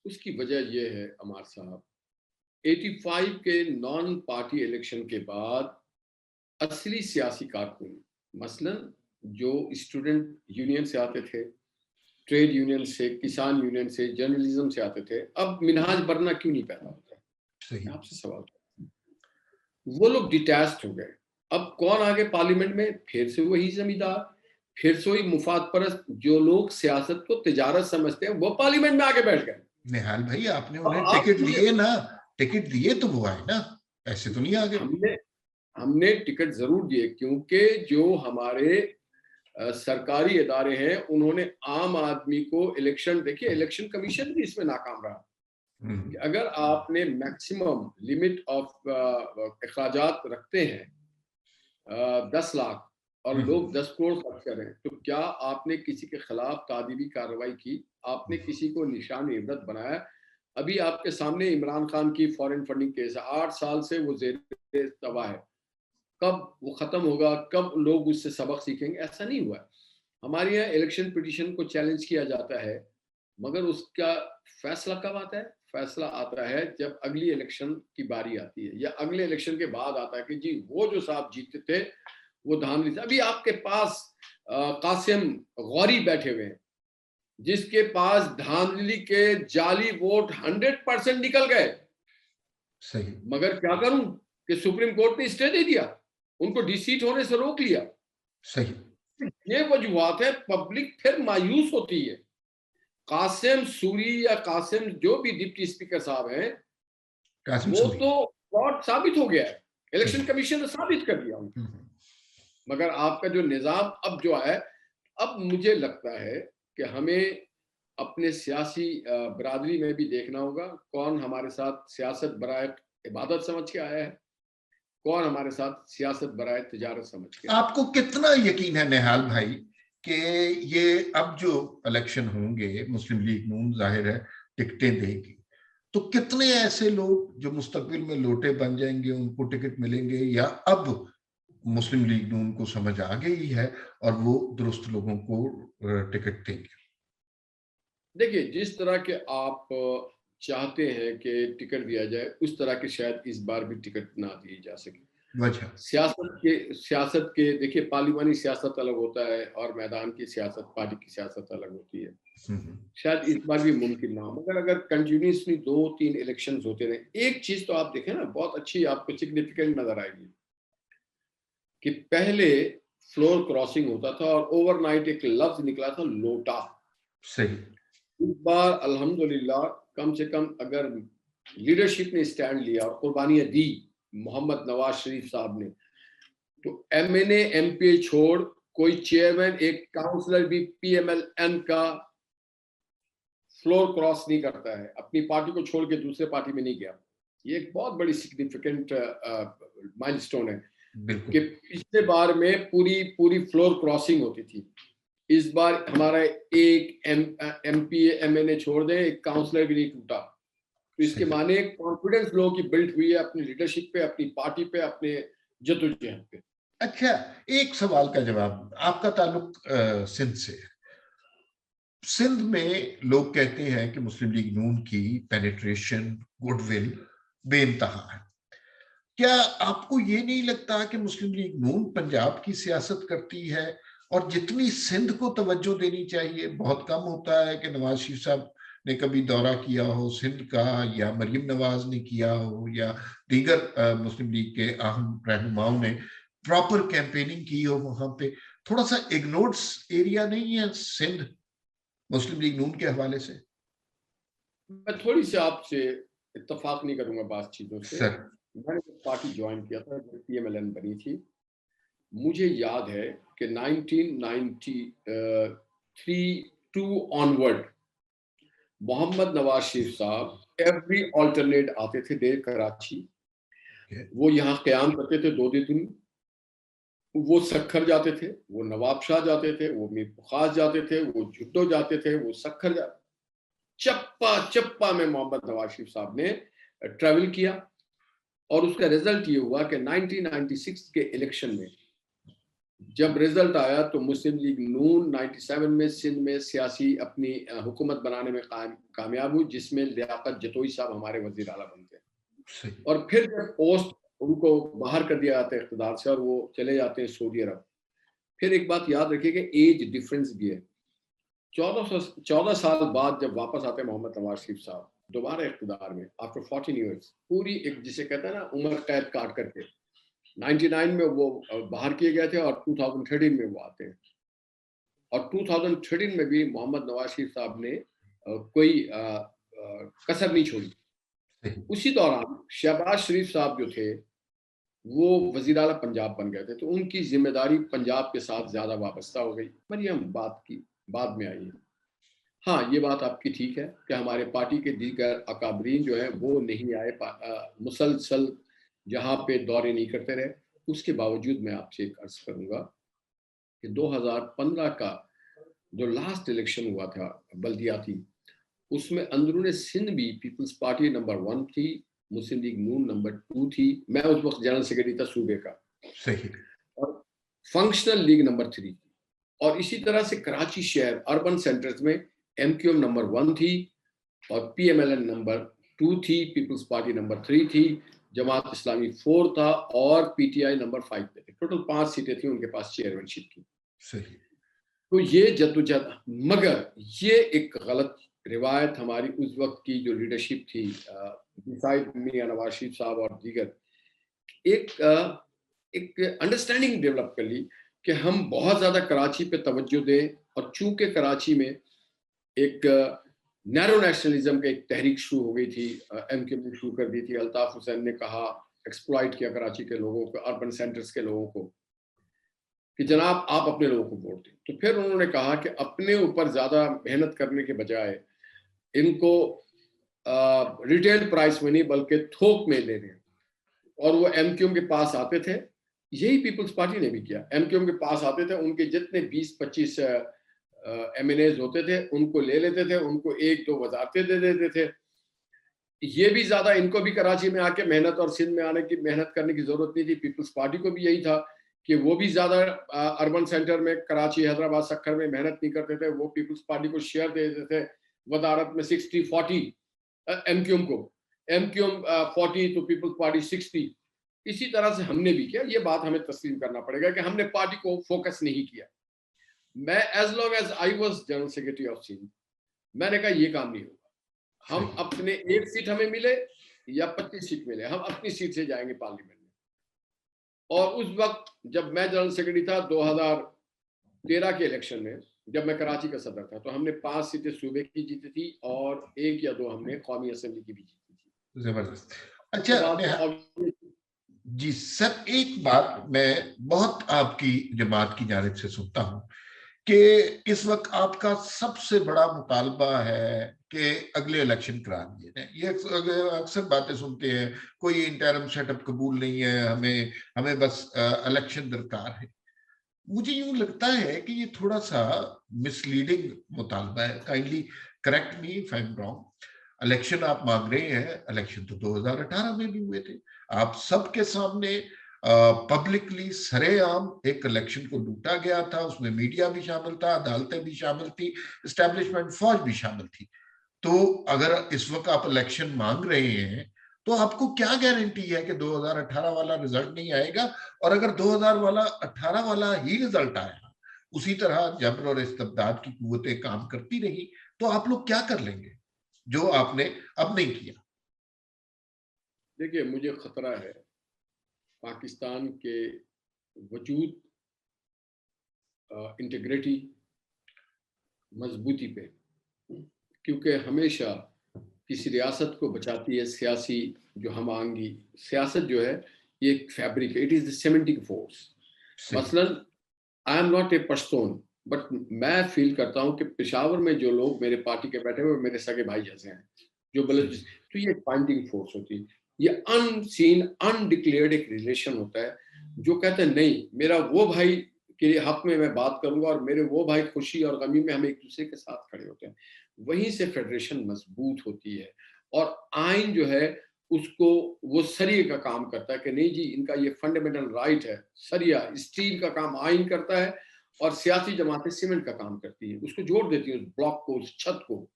उसकी वजह यह है अमार साहब, 85 के नॉन पार्टी इलेक्शन के बाद असली सियासी कारकुन, मसलन जो स्टूडेंट यूनियन से आते थे, ट्रेड यूनियन से, किसान यूनियन से, जर्नलिज्म से आते थे, अब मिनहाज बनना क्यों नहीं पैदा होता है? सही। आपसे सवाल, वो लोग डिटैच्ड हो गए। अब कौन आ गए पार्लियामेंट में? फिर से वही जमींदार, फिर से वही मुफाद परस्त, जो लोग सियासत को तिजारत समझते हैं, वो पार्लियामेंट में आके बैठ गए। निहाल भाई, आपने अब उन्हें आप टिकट मुझे, दिए ना, टिकट दिए तो वो आए ना, ऐसे तो नहीं आ गए। हमने हमने टिकट जरूर दिए, क्योंकि जो हमारे सरकारी इदारे हैं, उन्होंने आम आदमी को इलेक्शन, देखिए इलेक्शन कमीशन भी इसमें नाकाम रहा कि हम्म, अगर आपने मैक्सिमम लिमिट ऑफ अखराजात रखते हैं 10 लाख और लोग हम्म, 10 करोड़ खर्च कर रहे हैं, तो क्या आपने किसी के खिलाफ तादीबी कार्रवाई की? आपने किसी को निशान इबरत बनाया? अभी आपके सामने इमरान खान की फॉरेन फंडिंग केस है, 8 साल से वो जेर तबाह है। कब वो खत्म होगा, कब लोग उससे सबक सीखेंगे? ऐसा नहीं हुआ है। हमारे यहाँ इलेक्शन पिटीशन को चैलेंज किया जाता है, मगर उसका फैसला कब आता है? फैसला आता है जब अगली इलेक्शन की बारी आती है, या अगले इलेक्शन के बाद आता है कि जी वो जो साहब जीते थे वो धांधली से। अभी आपके पास कासिम गौरी बैठे हुए हैं, जिसके पास धांधली के जाली वोट 100% निकल गए, सही। मगर क्या करूं कि सुप्रीम कोर्ट ने स्टे दे दिया, उनको डिसीट होने से रोक लिया। सही। ये वजूहत है, पब्लिक फिर मायूस होती है। कासिम सूरी या कासिम जो भी डिप्टी स्पीकर साहब हैं, कासिम वो सूरी। तो फ्रॉड साबित हो गया है, सही। इलेक्शन कमीशन ने साबित कर दिया उनको। हम्म, मगर आपका जो निजाम अब जो है, अब मुझे लगता है कि हमें अपने सियासी बरादरी में भी देखना होगा, कौन हमारे साथ सियासत बराए इबादत समझ के आया है, कौन हमारे साथ सियासत बराए तिजारत समझ के आया है। आपको कितना यकीन है निहाल भाई कि ये अब जो इलेक्शन होंगे, मुस्लिम लीग नून जाहिर है टिकटें देगी, तो कितने ऐसे लोग जो मुस्तकबिल में लोटे बन जाएंगे उनको टिकट मिलेंगे, या अब मुस्लिम लीग नून को समझ आ गई है और वो दुरुस्त लोगों को टिकट देंगे? देखिए, जिस तरह के आप चाहते हैं कि टिकट दिया जाए, उस तरह के शायद इस बार भी टिकट ना दिए जा सके। वजह? सियासत के देखिए, पार्लिमानी सियासत अलग होता है और मैदान की सियासत, पार्टी की सियासत अलग होती है। हम्म, शायद इस बार भी मुमकिन ना हो, मगर अगर कंटिन्यूसली 2-3 इलेक्शंस होते रहे, एक चीज तो आप देखें ना, बहुत अच्छी आपको सिग्निफिकेंट नजर आएगी कि पहले फ्लोर क्रॉसिंग होता था और ओवरनाइट एक लफ्ज निकला था, लोटा। सही। इस बार अल्हम्दुलिल्लाह, कम से कम अगर लीडरशिप ने स्टैंड लिया और कुर्बानियां दी, मोहम्मद नवाज शरीफ साहब ने, तो एमएनए एमपीए छोड़ कोई चेयरमैन, एक काउंसलर भी पीएमएलएन का फ्लोर क्रॉस नहीं करता है, अपनी पार्टी को छोड़ के दूसरे पार्टी में नहीं गया। ये एक बहुत बड़ी सिग्निफिकेंट माइलस्टोन है कि बिल्कुल। पिछले बार में पूरी पूरी फ्लोर क्रॉसिंग होती थी। इस बार हमारा एक एमपी एमएनए छोड़ दें, एक काउंसलर भी नहीं टूटा। तो इसके सही। माने कॉन्फिडेंस लोगों की बिल्ड हुई है अपनी लीडरशिप पे, अपनी पार्टी पे, अपने जद्दोजहद पे। अच्छा, एक सवाल का जवाब। आपका ताल्लुक सिंध से है। सिंध में लोग कहते हैं कि मुस्लिम लीग नून की पेनिट्रेशन, गुडविल बेइंतहा है। क्या आपको ये नहीं लगता कि मुस्लिम लीग नून पंजाब की सियासत करती है और जितनी सिंध को तवज्जो देनी चाहिए बहुत कम होता है? कि नवाज शरीफ साहब ने कभी दौरा किया हो सिंध का, या मरियम नवाज ने किया हो, या दीगर मुस्लिम लीग के अहम रहनुमाओं ने प्रॉपर कैंपेनिंग की हो वहां पे? थोड़ा सा इग्नोर्ड एरिया नहीं है सिंध मुस्लिम लीग नून के हवाले से? मैं थोड़ी सी आपसे इत्तेफाक नहीं करूंगा बात चीजों से। सर। मैंने जब पार्टी ज्वाइन किया था, जब पीएमएलएन बनी थी, मुझे याद है कि 1993 टू ऑनवर्ड मोहम्मद नवाज शरीफ साहब एवरी ऑल्टरनेट आते थे देर कराची। वो यहाँ क़याम करते थे 2 दिन। वो सक्खर जाते थे, वो नवाबशाह जाते थे, वो मीर बुखास जाते थे, वो जुड्डो जाते थे, वो सक्खर जाते, चप्पा चप्पा में मोहम्मद नवाज शरीफ साहब ने ट्रैवल किया। और उसका रिजल्ट ये हुआ कि 1996 के इलेक्शन में जब रिजल्ट आया तो मुस्लिम लीग नून 97 में सिंध में सियासी अपनी हुकूमत बनाने में कामयाब हुई, जिसमें लियाकत जतोई साहब हमारे वजीर आला बनते हैं। और फिर जब पोस्ट उनको बाहर कर दिया जाता है इख्तिदार से और वो चले जाते हैं सऊदी अरब। फिर एक बात याद रखिए कि एज डिफरेंस भी है। 14 साल बाद जब वापस आते हैं मोहम्मद नवाज शरीफ साहब दोबारा इख्तिदार में, आफ्टर 14 ईयर्स, पूरी एक जिसे कहते हैं ना उम्र कैद काट करके, 99 में वो बाहर किए गए थे और 2013 में वो आते हैं। और 2013 में भी मोहम्मद नवाज शरीफ साहब ने कोई कसर नहीं छोड़ी। उसी दौरान शहबाज शरीफ साहब जो थे वो वजीर आला पंजाब बन गए थे, तो उनकी जिम्मेदारी पंजाब के साथ ज्यादा वाबस्ता हो गई। मरियम बात की बाद में आई है। हाँ, ये बात आपकी ठीक है कि हमारे पार्टी के दीगर अकाबरीन जो है वो नहीं आए, मुसलसल जहाँ पे दौरे नहीं करते रहे। उसके बावजूद मैं आपसे एक अर्ज करूंगा कि 2015 का जो लास्ट इलेक्शन हुआ था बल्दियाती, उसमें अंदरूने सिंध भी पीपल्स पार्टी नंबर 1 थी, मुस्लिम लीग नून नंबर 2 थी। मैं उस वक्त जनरल सेक्रेटरी था सूबे का। सही। और फंक्शनल लीग नंबर 3 थी। और इसी तरह से कराची शहर अर्बन सेंटर्स में एमक्यूएम नंबर 1 थी और पीएमएलएन नंबर 2 थी, पीपल्स पार्टी नंबर 3 थी, जमात इस्लामी 4 था और पीटीआई नंबर 5 पे थे। टोटल 5 सीटें थी उनके पास चेयरमैनशिप की। सही। तो ये जद्दोजहद, मगर ये एक गलत रिवायत हमारी उस वक्त की जो लीडरशिप थी, डिसाइड मियां नवाज शरीफ साहब और दीगर, एक अंडरस्टैंडिंग डेवलप कर ली कि हम बहुत ज्यादा कराची पे तवज्जो दें। और चूंकि कराची में एक नैरो नेशनलिज्म का एक तहरीक शुरू हो गई थी, एमके ने शुरू कर दी थी, अल्ताफ हुसैन ने कहा, एक्सप्लॉइट किया कराची के लोगों को, अर्बन सेंटर्स के लोगों को, कि जनाब आप अपने लोगों को वोट दें। तो फिर उन्होंने कहा कि अपने ऊपर ज्यादा मेहनत करने के बजाय इनको रिटेल प्राइस में नहीं बल्कि थोक में ले रहे हैं। और वो एमक्यूएम के पास आते थे, यही पीपल्स पार्टी ने भी किया। एमक्यूएम के पास आते थे, उनके जितने 20-25 एमएनएज होते थे उनको ले लेते थे, उनको 1-2 वजारतें दे देते थे। ये भी ज्यादा इनको भी कराची में आके मेहनत और सिंध में आने की मेहनत करने की जरूरत नहीं थी। पीपल्स पार्टी को भी यही था कि वो भी ज्यादा अर्बन सेंटर में कराची, हैदराबाद, सक्खर में मेहनत नहीं करते थे। वो पीपल्स पार्टी को शेयर दे देते थे वजारत में 60-40 एमक्यूएम को, एमक्यूएम 40 तो पीपल्स पार्टी 60। इसी तरह से हमने भी किया। ये बात हमें तस्लीम करना पड़ेगा कि हमने पार्टी को फोकस नहीं किया। मैं as long as I was general secretary of Sindh, मैंने कहा ये काम नहीं होगा। हम अपने 1 सीट हमें मिले या 25 सीट मिले, हम अपनी सीट से जाएंगे पार्लियामेंट में। और उस वक्त जब मैं जनरल सेक्रेटरी था 2013 के इलेक्शन में, जब मैं कराची का सदर था, तो हमने 5 सीटें सूबे की जीती थी और 1 या 2 हमने कौमी असेंबली की भी जीती थी। जबरदस्त। अच्छा जी सर, एक बात मैं बहुत आपकी जमात की जानिब से सुनता हूं कि इस वक्त आपका सबसे बड़ा मुतालबा है कि अगले इलेक्शन करा दिए जाए। ये अक्सर बातें सुनते हैं, कोई इंटरम सेटअप कबूल नहीं है, हमें हमें बस इलेक्शन दरकार है। मुझे यूं लगता है कि ये थोड़ा सा मिसलीडिंग मुतालबा है। Kindly correct me if I am wrong. Election आप मांग रहे हैं, इलेक्शन तो 2018 में भी हुए थे। आप सबके सामने पब्लिकली सरेआम एक इलेक्शन को लूटा गया था। उसमें मीडिया भी शामिल था, अदालतें भी शामिल थी, एस्टेब्लिशमेंट फौज भी शामिल थी। तो अगर इस वक्त आप इलेक्शन मांग रहे हैं तो आपको क्या गारंटी है कि 2018 वाला रिजल्ट नहीं आएगा? और अगर 2018 वाला ही रिजल्ट आया, उसी तरह जबर और इस्तबदाद की कुव्वतें काम करती रही, तो आप लोग क्या कर लेंगे जो आपने अब नहीं किया? देखिए, मुझे खतरा है पाकिस्तान के वजूद, इंटीग्रिटी, मजबूती पे, क्योंकि हमेशा किसी रियासत को बचाती है सियासी जो हम आएंगी। सियासत जो है ये एक फैब्रिक है, it is the cementing force. सही। मसलन I am not a Pashtun, but मैं फील करता हूँ कि पेशावर में जो लोग मेरे पार्टी के बैठे हुए मेरे सगे भाई जैसे हैं, जो बलूच, सही। तो ये बाइंडिंग फोर्स होती है। ये अनसीन अनडिक्लेयर्ड एक रिलेशन होता है जो कहते हैं नहीं, मेरा वो भाई के हक में मैं बात करूंगा और मेरे वो भाई खुशी और गमी में हम एक दूसरे के साथ खड़े होते हैं। वहीं से फेडरेशन मजबूत होती है। और आइन जो है उसको वो सरिये का काम करता है कि नहीं जी इनका ये फंडामेंटल राइट है। सरिया स्टील का काम आइन करता है और सियासी जमातें सीमेंट का काम करती है, उसको जोड़ देती है उस ब्लॉक को, उस छत को।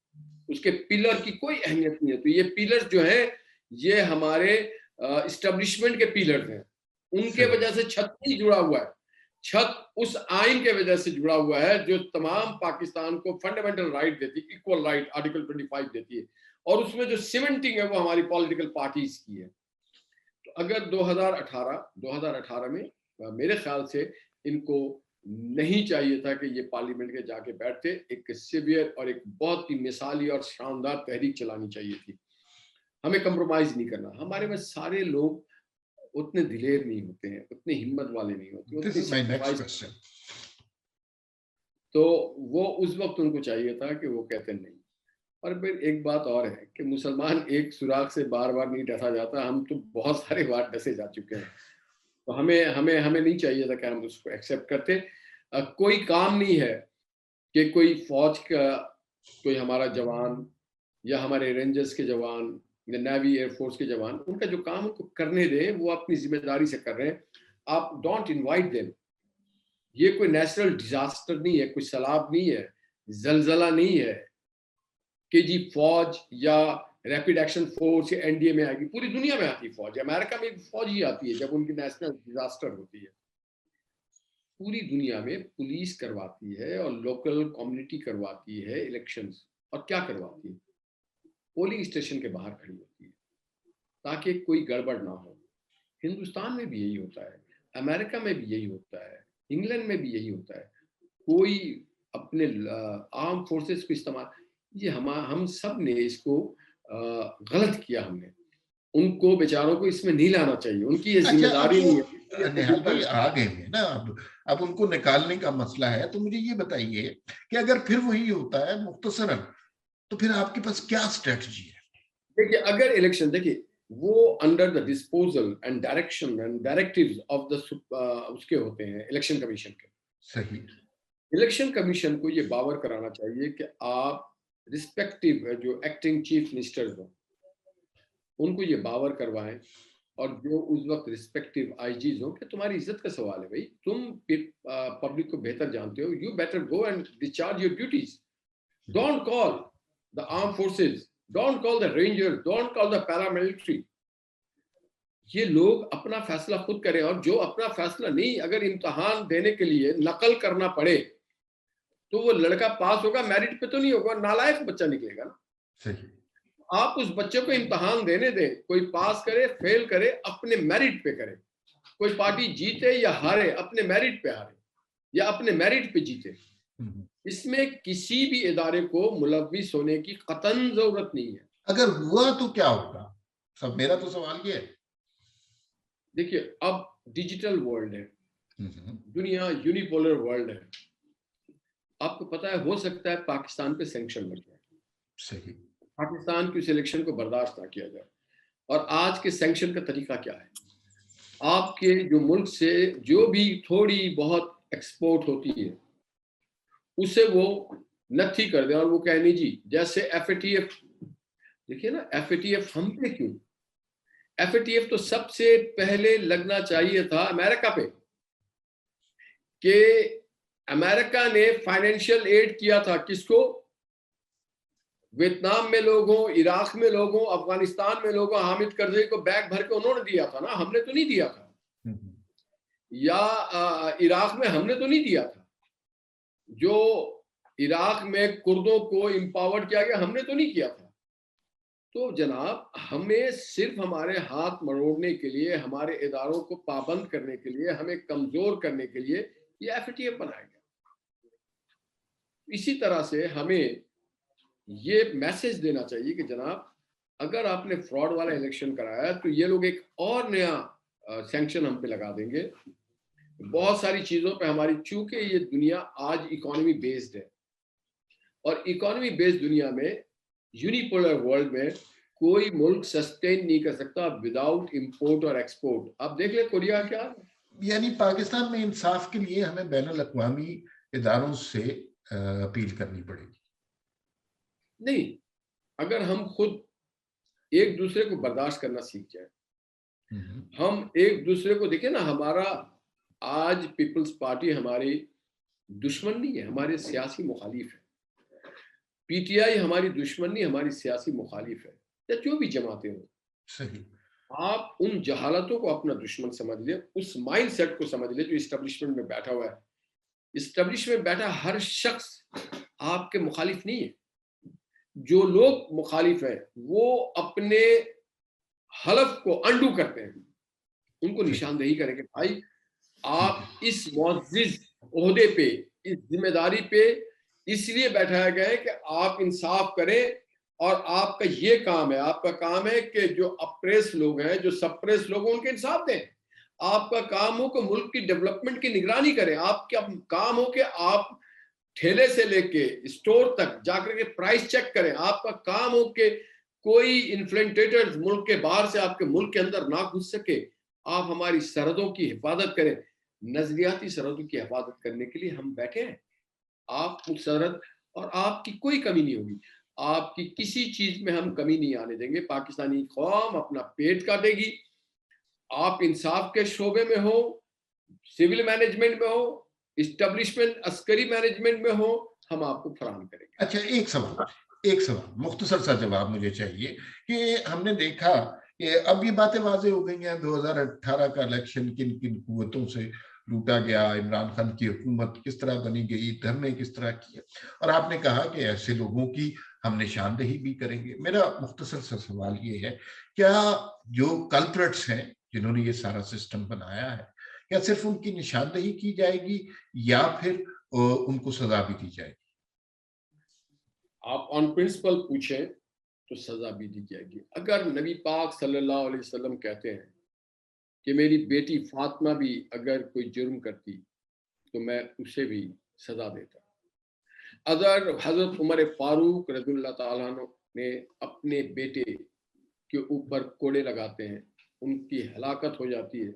उसके पिलर की कोई अहमियत नहीं है। तो ये पिलर जो है ये हमारे इस्टेब्लिशमेंट के पिलर हैं, उनके सही। वजह से छत नहीं जुड़ा हुआ है। छत उस आइन के वजह से जुड़ा हुआ है जो तमाम पाकिस्तान को फंडामेंटल राइट देती है, इक्वल राइट आर्टिकल 25 देती है। और उसमें जो सीमेंटिंग है वो हमारी पॉलिटिकल पार्टीज की है। तो अगर 2018 में मेरे ख्याल से इनको नहीं चाहिए था कि ये पार्लियामेंट के जाके बैठते, एक सिवियर और एक बहुत ही मिसाली और शानदार तहरीक चलानी चाहिए थी। हमें कंप्रोमाइज नहीं करना। हमारे में सारे लोग उतने दिलेर नहीं होते हैं, उतने हिम्मत वाले नहीं होते, दिस उतनी is my next sacrifice. Question. तो वो उस वक्त उनको चाहिए था कि वो कहते नहीं। और फिर एक बात और है कि मुसलमान एक सुराख से बार बार नहीं डसा जाता। हम तो बहुत सारे बार डसे जा चुके हैं। तो हमें हमें हमें नहीं चाहिए था कि हम उसको एक्सेप्ट करते। कोई काम नहीं है कि कोई फौज का कोई हमारा जवान या हमारे रेंजर्स के जवान या नेवी एयरफोर्स के जवान, उनका जो काम उनको करने दें, वो अपनी जिम्मेदारी से कर रहे हैं। आप डोंट इनवाइट देम। ये कोई नेशनल डिजास्टर नहीं है, कोई सैलाब नहीं है, जलजला नहीं है कि जी फौज या रैपिड एक्शन फोर्स या एनडीए में आएगी। पूरी दुनिया में आती है फौज, अमेरिका में फौज ही आती है जब उनकी नेशनल डिजास्टर होती है। पूरी दुनिया में पुलिस करवाती है और लोकल कम्युनिटी करवाती है इलेक्शंस। और क्या करवाती है? पोलिंग स्टेशन के बाहर खड़ी होती है ताकि कोई गड़बड़ ना हो। हिंदुस्तान में भी यही होता है, अमेरिका में भी यही होता है, इंग्लैंड में भी यही होता है। कोई अपने आर्म फोर्सेस को इस्तेमाल, ये हम सब ने इसको गलत किया। हमने उनको बेचारों को इसमें नहीं लाना चाहिए, उनकी ये अच्छा, अब जिम्मेदारी नहीं वो निहाल है। भाई आ गए हैं ना, अब उनको निकालने का मसला है। तो मुझे ये बताइए कि अगर फिर वही होता है मुख्तसरन, तो फिर आपके पास क्या स्ट्रेटजी है? देखिए अगर इलेक्शन, देखिए वो under the disposal and direction and directives of the उसके होते हैं इलेक्शन कमीशन के। सही। इलेक्शन कमीशन को ये बावर कराना चाहिए कि आप रिस्पेक्टिव जो एक्टिंग चीफ मिनिस्टर्स हो उनको ये बावर करवाएं। और जो उस वक्त रिस्पेक्टिव आईजीज हो कि तुम्हारी इज्जत का सवाल है भाई, तुम पब्लिक को बेहतर जानते हो, you better go and discharge your duties. Don't call the arm forces, don't call the ranger, don't call the paramilitary. ये लोग अपना फैसला खुद करें। और जो अपना फैसला नहीं, अगर इम्तहान देने के लिए नकल करना पड़े तो वो लड़का पास होगा, मेरिट पे तो नहीं होगा, नालायक बच्चा निकलेगा ना। सही। आप उस बच्चे को इम्तहान देने दें, कोई पास करे फेल करे अपने मेरिट पे करे। कोई पार्टी जीते या हारे अपने मेरिट पे हारे या अपने मेरिट पे जीते। इसमें किसी भी इदारे को मुलव्विस होने की कतन जरूरत नहीं है। अगर हुआ तो क्या होगा? सब मेरा तो सवाल ये है। देखिए अब डिजिटल वर्ल्ड है, दुनिया यूनिपोलर वर्ल्ड है। आपको पता है हो सकता है पाकिस्तान पे सैंक्शन लग जाए, सही। पाकिस्तान की उस इलेक्शन को बर्दाश्त ना किया जाए। और आज के सैंक्शन का तरीका क्या है? आपके जो मुल्क से जो भी थोड़ी बहुत एक्सपोर्ट होती है उसे वो नथी कर दें और वो कहे नहीं जी, जैसे एफएटीएफ। देखिए ना एफएटीएफ हम पे क्यों? एफएटीएफ तो सबसे पहले लगना चाहिए था अमेरिका पे कि अमेरिका ने फाइनेंशियल एड किया था किसको? वियतनाम में लोगों, इराक में लोगों, अफगानिस्तान में लोगों, हामिद करजई को बैग भर के उन्होंने दिया था ना, हमने तो नहीं दिया था। या इराक में हमने तो नहीं दिया था। जो इराक में कुर्दों को एम्पावर्ड किया गया हमने तो नहीं किया था। तो जनाब हमें सिर्फ हमारे हाथ मरोड़ने के लिए, हमारे इदारों को पाबंद करने के लिए, हमें कमजोर करने के लिए ये एफएटीएफ बनाया गया। इसी तरह से हमें ये मैसेज देना चाहिए कि जनाब अगर आपने फ्रॉड वाला इलेक्शन कराया तो ये लोग एक और नया सैंक्शन हम पे लगा देंगे। बहुत सारी चीजों पे हमारी, चूंकि ये दुनिया आज इकोनॉमी बेस्ड है, और इकोनॉमी बेस्ड दुनिया में, यूनिपोलर वर्ल्ड में, कोई मुल्क सस्टेन नहीं कर सकता विदाउट इंपोर्ट और एक्सपोर्ट। आप देख ले कोरिया क्या, यानी पाकिस्तान में इंसाफ के लिए हमें बैनुल अक़वामी इदारों से अपील करनी पड़ेगी। नहीं, अगर हम खुद एक दूसरे को बर्दाश्त करना सीख जाए, हम एक दूसरे को देखें ना, हमारा आज पीपल्स पार्टी हमारी दुश्मन नहीं है, हमारे सियासी मुखालिफ है। पीटीआई हमारी दुश्मन नहीं, हमारी सियासी मुखालिफ है, या जो भी जमातें हो। सही। आप उन जहालतों को अपना दुश्मन समझ ले, उस माइंड सेट को समझ ले जो इस्टेब्लिशमेंट में बैठा हुआ है। इस्टेब्लिशमेंट में बैठा हर शख्स आपके मुखालिफ नहीं है। जो लोग मुखालिफ हैं वो अपने हलफ को अंडू करते हैं, उनको निशानदेही करें कि भाई आप इस मुअज़्ज़िज़ ओहदे पे, इस जिम्मेदारी पे इसलिए बैठाया गया है कि आप इंसाफ करें, और आपका ये काम है, आपका काम है कि जो अप्रेस लोग हैं, जो सप्रेस लोग हैं, उनके इंसाफ दें। आपका काम हो कि मुल्क की डेवलपमेंट की निगरानी करें। आपका काम हो कि आप ठेले से लेके स्टोर तक जाकर के प्राइस चेक करें। आपका काम हो कि कोई इन्फ्लेटेटर्स मुल्क के बाहर से आपके मुल्क के अंदर ना घुस सके। आप हमारी सरहदों की हिफाजत करें। नजरियाती सरहदों की हिफाजत करने के लिए हम बैठे हैं। आप उस सरहद, और आपकी कोई कमी नहीं होगी, आपकी किसी चीज में हम कमी नहीं आने देंगे। पाकिस्तानी कौम अपना पेट काटेगी। आप इंसाफ के शोबे में हो, सिविल मैनेजमेंट में हो, इस्टेब्लिशमेंट अस्करी मैनेजमेंट में हो, हम आपको फराहम करेंगे। अच्छा, एक सवाल मुख्तसर सा जवाब मुझे चाहिए कि हमने देखा कि अब ये बातें वाज़ेह हो गई हैं, 2018 का इलेक्शन किन किन कुव्वतों से लूटा गया, इमरान खान की हुकूमत किस तरह बनी गई, धरने किस तरह किए, और आपने कहा कि ऐसे लोगों की हम निशानदेही भी करेंगे। मेरा मुख्तसर सा सवाल ये है, क्या जो कल्प्रिट्स हैं जिन्होंने ये सारा सिस्टम बनाया है, क्या सिर्फ उनकी निशानदेही की जाएगी या फिर उनको सजा भी दी जाएगी? आप ऑन प्रिंसिपल पूछें तो सजा भी दी जाएगी। अगर नबी पाक सल्लल्लाहु अलैहि वसल्लम कहते हैं कि मेरी बेटी फातिमा भी अगर कोई जुर्म करती तो मैं उसे भी सजा देता। अगर हजरत उमर फारूक रज़ियल्लाहु ताला अन्हु ने अपने बेटे के ऊपर कोड़े लगाते हैं, उनकी हलाकत हो जाती है,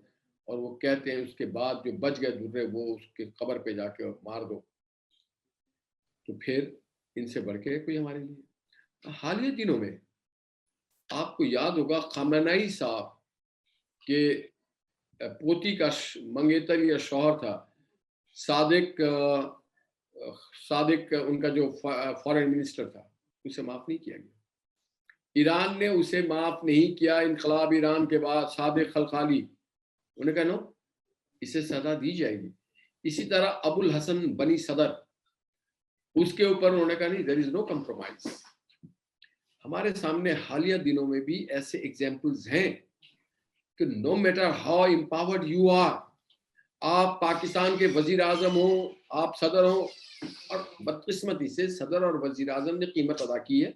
और वो कहते हैं उसके बाद जो बच गए दुर्रे वो उसके कब्र पे जाके मार दो, तो फिर इनसे बढ़ के कोई हमारे लिए। हालिया दिनों में आपको याद होगा खamenei साहब के पोती का मंगेतर या शौहर था, सादिक उनका जो फॉरेन मिनिस्टर था, उसे माफ नहीं किया गया। ईरान ने उसे माफ नहीं किया। इनकलाब ईरान के बाद सादिक खलखाली, उन्होंने कहा नो, इसे सजा दी जाएगी। इसी तरह अबुल हसन बनी सदर, उसके ऊपर उन्होंने कहा नहीं, देयर इज नो कंप्रोमाइज। हमारे सामने हालिया दिनों में भी ऐसे एग्जाम्पल्स हैं कि no matter how empowered you are, आप पाकिस्तान के वजीर आजम हो, आप सदर हो, और बदकिस्मती से सदर और वजीर आजम ने कीमत अदा की है।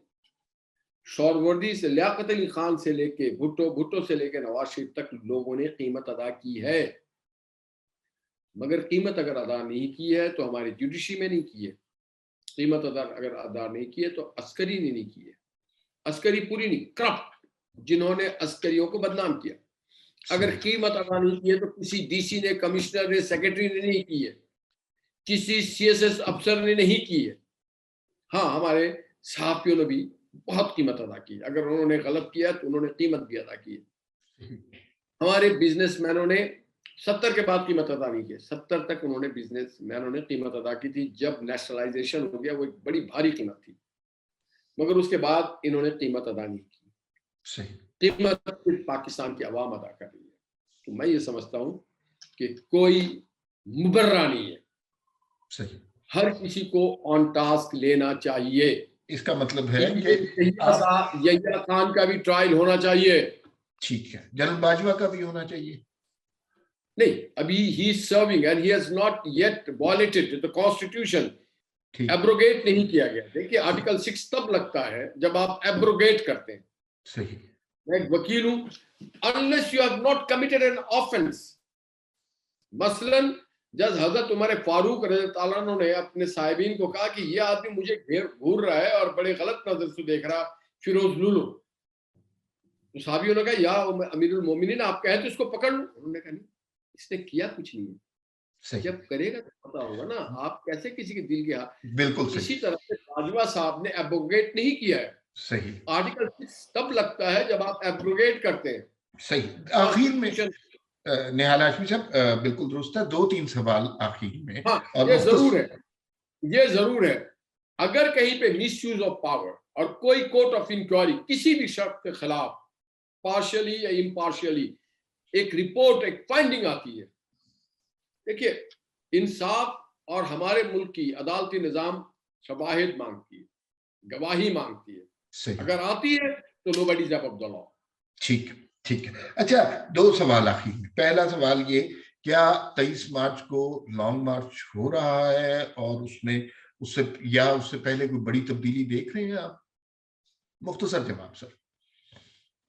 शौरवर्दी से लियाकत अली खान से लेके भुट्टो से लेके नवाज शरीफ तक लोगों ने कीमत अदा की है। मगर कीमत अगर अदा नहीं की है तो हमारी जुडिशरी में नहीं की है। कीमत अगर अदा नहीं की है तो अस्करी ने नहीं की है। अस्करी पूरी नहीं, करप्ट जिन्होंने अस्करियों को बदनाम किया। अगर कीमत अदा नहीं की है तो किसी डीसी ने, कमिश्नर ने, सेक्रेटरी ने नहीं की है, किसी सीएसएस अफसर ने नहीं की है। हाँ, हमारे सहाफियों ने भी बहुत कीमत अदा की। अगर उन्होंने गलत किया तो उन्होंने कीमत भी अदा की है। हमारे बिजनेसमैनों ने 70 के बाद कीमत अदा नहीं की। 70 तक उन्होंने बिजनेसमैनों ने कीमत अदा की थी। जब नेशनलाइजेशन हो गया वो एक बड़ी भारी कीमत थी, मगर उसके बाद इन्होंने कीमत अदा नहीं की। सही। कीमत पाकिस्तान की आवाम अदा कर रही है। तो मैं ये समझता हूँ कि कोई मुबर्रा नहीं है। सही। हर किसी को ऑन टास्क लेना चाहिए। इसका मतलब है कि यहिया खान का भी ट्रायल होना चाहिए। ठीक है, जनरल बाजवा का भी होना चाहिए। नहीं, अभी he is serving and he has not yet वॉलेटेड the constitution. Abrogate नहीं किया गया। देखिए, आर्टिकल 6 तब लगता है जब आप एब्रोगेट करते हैं। सही। मैं एक वकील हूं, unless you have not committed an offence. मसलन जज हजरत उमर फारूक रज़ियल्लाहु अन्हु ने अपने साहिबीन को कहा कि ये आदमी मुझे घूर रहा है और बड़े गलत नजर से देख रहा, फिरोज लूलो। तो साहबियों ने कहा या अमीरुल मोमिनीन आप कहें तो इसको पकड़ लो। उन्होंने कहा नहीं, इसने किया कुछ नहीं है, सही। जब करेगा तो पता होगा ना, आप कैसे किसी के दिल के बिल्कुल सही। इसी तरह से बाजवा साहब ने एब्रोगेट नहीं किया है। सही। आर्टिकल 6 तब लगता है जब आप एब्रोगेट करते हैं सही। आखिर में कॉन्स्टिट्यूशन। निहाल हाशमी साहब, बिल्कुल दुरुस्त है। 2-3 सवाल आखिर में हाँ, और ये मुख्तस जरूर है, ये जरूर है। अगर कहीं पे मिसयूज ऑफ पावर और कोई कोर्ट ऑफ इंक्वायरी किसी भी शख्स के खिलाफ पार्शियली या इम्पार्शियली एक रिपोर्ट, एक फाइंडिंग आती है, देखिए इंसाफ और हमारे मुल्क की अदालती निजाम शवाहिद मांगती है, गवाही मांगती है। सही। अगर आती है तो nobody is above the law. ठीक है, ठीक है। अच्छा, 2 सवाल आखिर में। पहला सवाल ये, क्या 23 मार्च को लॉन्ग मार्च हो रहा है और उसमें उससे पहले कोई बड़ी तब्दीली देख रहे हैं आप? मुख्तसर जवाब सर।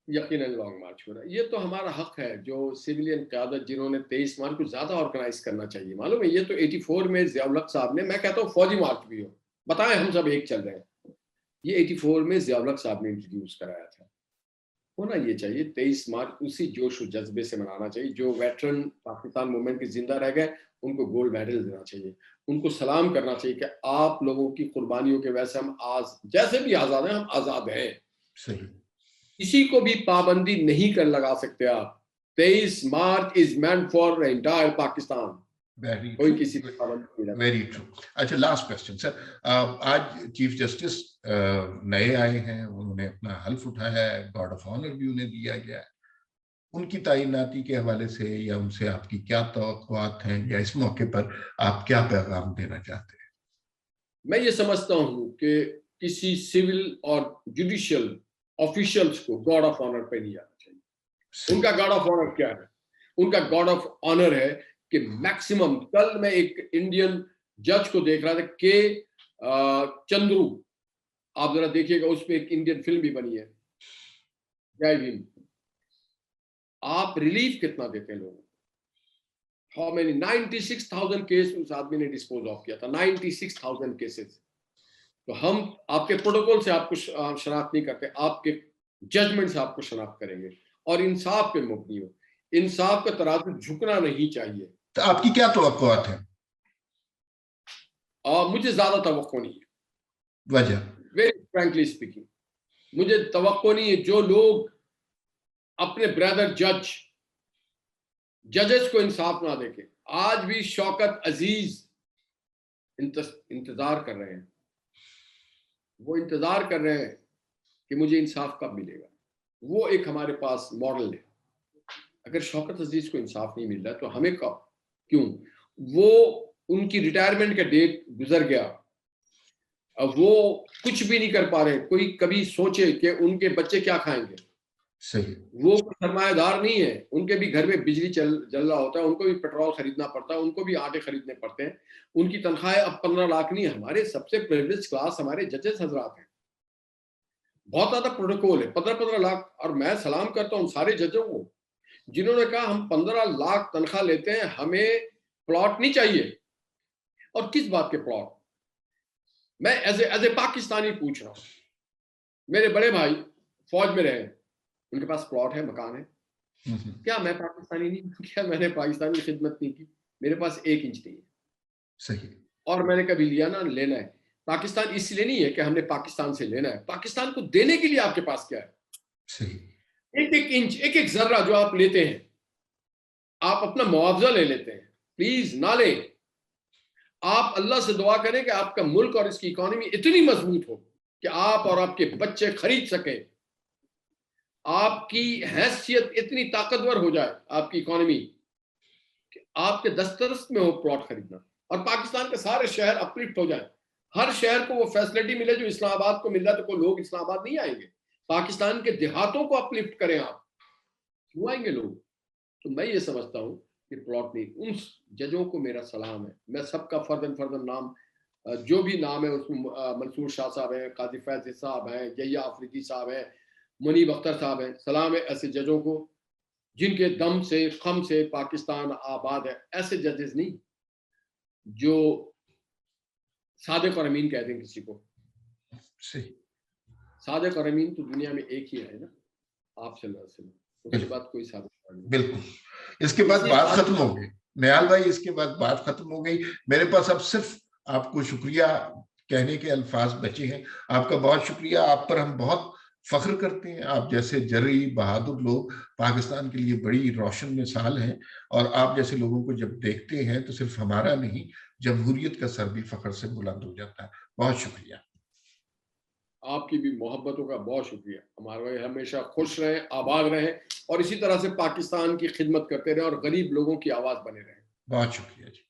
यकीनन लॉन्ग मार्च हो रहा है, ये तो हमारा हक है। जो सिविलियन क़यादत जिन्होंने 23 मार्च को ज्यादा ऑर्गेनाइज करना चाहिए, मालूम है ये तो 84 में ज़ियाउल हक साहब ने, मैं कहता हूँ फौजी मार्च भी हो, बताएं हम सब एक चल रहे हैं। ये 84 में ज़ियाउल हक साहब ने इंट्रोड्यूस कराया था। होना ये चाहिए 23 मार्च उसी जोश और जज्बे से मनाना चाहिए। जो वेटरन पाकिस्तान मूवमेंट के जिंदा रह गए उनको गोल्ड मेडल देना चाहिए, उनको सलाम करना चाहिए कि आप लोगों की कुर्बानियों के वजह से हम आज जैसे भी आजाद हैं, हम आजाद हैं। सही। किसी को भी पाबंदी नहीं कर लगा सकते आप। 23 March is meant for entire Pakistan. Very कोई ट्रू। किसी पे पाबंदी नहीं लगा। Very true. अच्छा, लास्ट क्वेश्चन सर। आज चीफ जस्टिस नए आए हैं, उन्होंने अपना हल्फ उठाया है, गार्ड ऑफ ऑनर भी उन्हें दिया गया है। उनकी तैनाती के हवाले से या उनसे आपकी क्या तवक्कुआत हैं, या इस मौके पर आप क्या पैगाम देना चाहते हैं? मैं ये समझता हूं कि किसी सिविल और जुडिशियल ऑफिशियल्स को गॉड ऑफ ऑनर पे नहीं जाना चाहिए। सही। उनका गॉड ऑफ ऑनर क्या है? उनका गॉड ऑफ ऑनर है कि मैक्सिमम, कल मैं एक इंडियन जज को देख रहा था के चंद्रू, आप जरा देखिएगा, उस पर एक इंडियन फिल्म भी बनी है, जय भीम। आप रिलीफ कितना देते हैं लोगों को? हाउ मेनी 96,000 केस उस आदमी ने डिस्पोज ऑफ किया था, 96,000 केसेस। तो हम आपके प्रोटोकॉल से आपको शनाख्त नहीं करते, आपके जजमेंट से आपको शनाख्त करेंगे और इंसाफ पे मुबनी हो। इंसाफ का तराजू झुकना नहीं चाहिए। तो आपकी क्या तवक्कुआत है? मुझे ज्यादा तवक्को नहीं है, वजह? Very frankly speaking. मुझे तवक्को नहीं है जो लोग अपने ब्रदर जजेस को इंसाफ ना देके। आज भी शौकत अजीज इंतजार कर रहे हैं, वो इंतजार कर रहे हैं कि मुझे इंसाफ कब मिलेगा। वो एक हमारे पास मॉडल है। अगर शौकत अजीज को इंसाफ नहीं मिल रहा तो हमें कब, क्यों? वो उनकी रिटायरमेंट का डेट गुजर गया, अब वो कुछ भी नहीं कर पा रहे। कोई कभी सोचे कि उनके बच्चे क्या खाएंगे? सही। वो सरमायादार नहीं है, उनके भी घर में बिजली जल रहा होता है, उनको भी पेट्रोल खरीदना पड़ता है, उनको भी आटे खरीदने पड़ते हैं। उनकी तनख्वाहें अब 15 लाख नहीं है। हमारे सबसे प्रिविलेज क्लास हमारे जजेस हजरात हैं, बहुत ज्यादा प्रोटोकॉल है, 15-15 लाख। और मैं सलाम करता हूँ सारे जजों को जिन्होंने कहा हम 15 लाख तनख्वाह लेते हैं, हमें प्लॉट नहीं चाहिए। और किस बात के प्लॉट? मैं एज ए पाकिस्तानी पूछ रहा हूँ। मेरे बड़े भाई फौज में रहे, उनके पास प्लॉट है, मकान है। क्या मैं पाकिस्तानी नहीं? क्या मैंने पाकिस्तानी खिदमत नहीं की? मेरे पास 1 इंच नहीं है। सही। और मैंने कभी लिया ना लेना है। पाकिस्तान इसलिए नहीं है कि हमने पाकिस्तान से लेना है, पाकिस्तान को देने के लिए आपके पास क्या है? सही। 1-1 इंच, 1-1 जर्रा जो आप लेते हैं, आप अपना मुआवजा ले लेते हैं, प्लीज ना लें। आप अल्लाह से दुआ करें कि आपका मुल्क और इसकी इकोनॉमी इतनी मजबूत हो कि आप और आपके बच्चे खरीद सकें। आपकी हैसियत इतनी ताकतवर हो जाए, आपकी इकोनॉमी, कि आपके दस्तरस में हो प्लॉट खरीदना, और पाकिस्तान के सारे शहर अपलिफ्ट हो जाए। हर शहर को वो फैसिलिटी मिले जो इस्लामाबाद को मिल रहा है। तो कोई लोग इस्लामाबाद नहीं आएंगे? पाकिस्तान के देहातों को अपलिफ्ट करें आप, क्यों आएंगे लोग? तो मैं ये समझता हूँ कि प्लॉट नहीं। उन जजों को मेरा सलाम है, मैं सबका फर्दन नाम, जो भी नाम है उसमें, मंसूर शाह साहब हैं, काजी फैज साहब हैं, यहिया अफरीदी साहब हैं, मुनीब अख्तर साहब हैं, सलाम है ऐसे जजों को जिनके दम से खम से पाकिस्तान आबाद है। ऐसे जजेस नहीं जो सादिक और अमीन कहते हैं किसी को। सही, सादिक और अमीन तो दुनिया में एक ही है ना, आप सल्लल्लाहु अलैहि वसल्लम, उसके बिल्कुल बाद कोई सादिक और अमीन। बिल्कुल। इसके बाद इसलिए बात खत्म हो पाकिस्तान गई निहाल भाई, इसके बाद बात खत्म हो गई। मेरे पास अब सिर्फ आपको शुक्रिया कहने के अल्फाज बचे हैं। आपका बहुत शुक्रिया, आप पर हम बहुत फख्र करते हैं। आप जैसे जर्री बहादुर लोग पाकिस्तान के लिए बड़ी रोशन मिसाल हैं, और आप जैसे लोगों को जब देखते हैं तो सिर्फ हमारा नहीं, जमहूरियत का सर भी फख्र से बुलंद हो जाता है। बहुत शुक्रिया। आपकी भी मोहब्बतों का बहुत शुक्रिया। हमारे भाई हमेशा खुश रहें, आबाद रहें और इसी तरह से पाकिस्तान की खिदमत करते रहें और गरीब लोगों की आवाज़ बने रहें। बहुत शुक्रिया जी।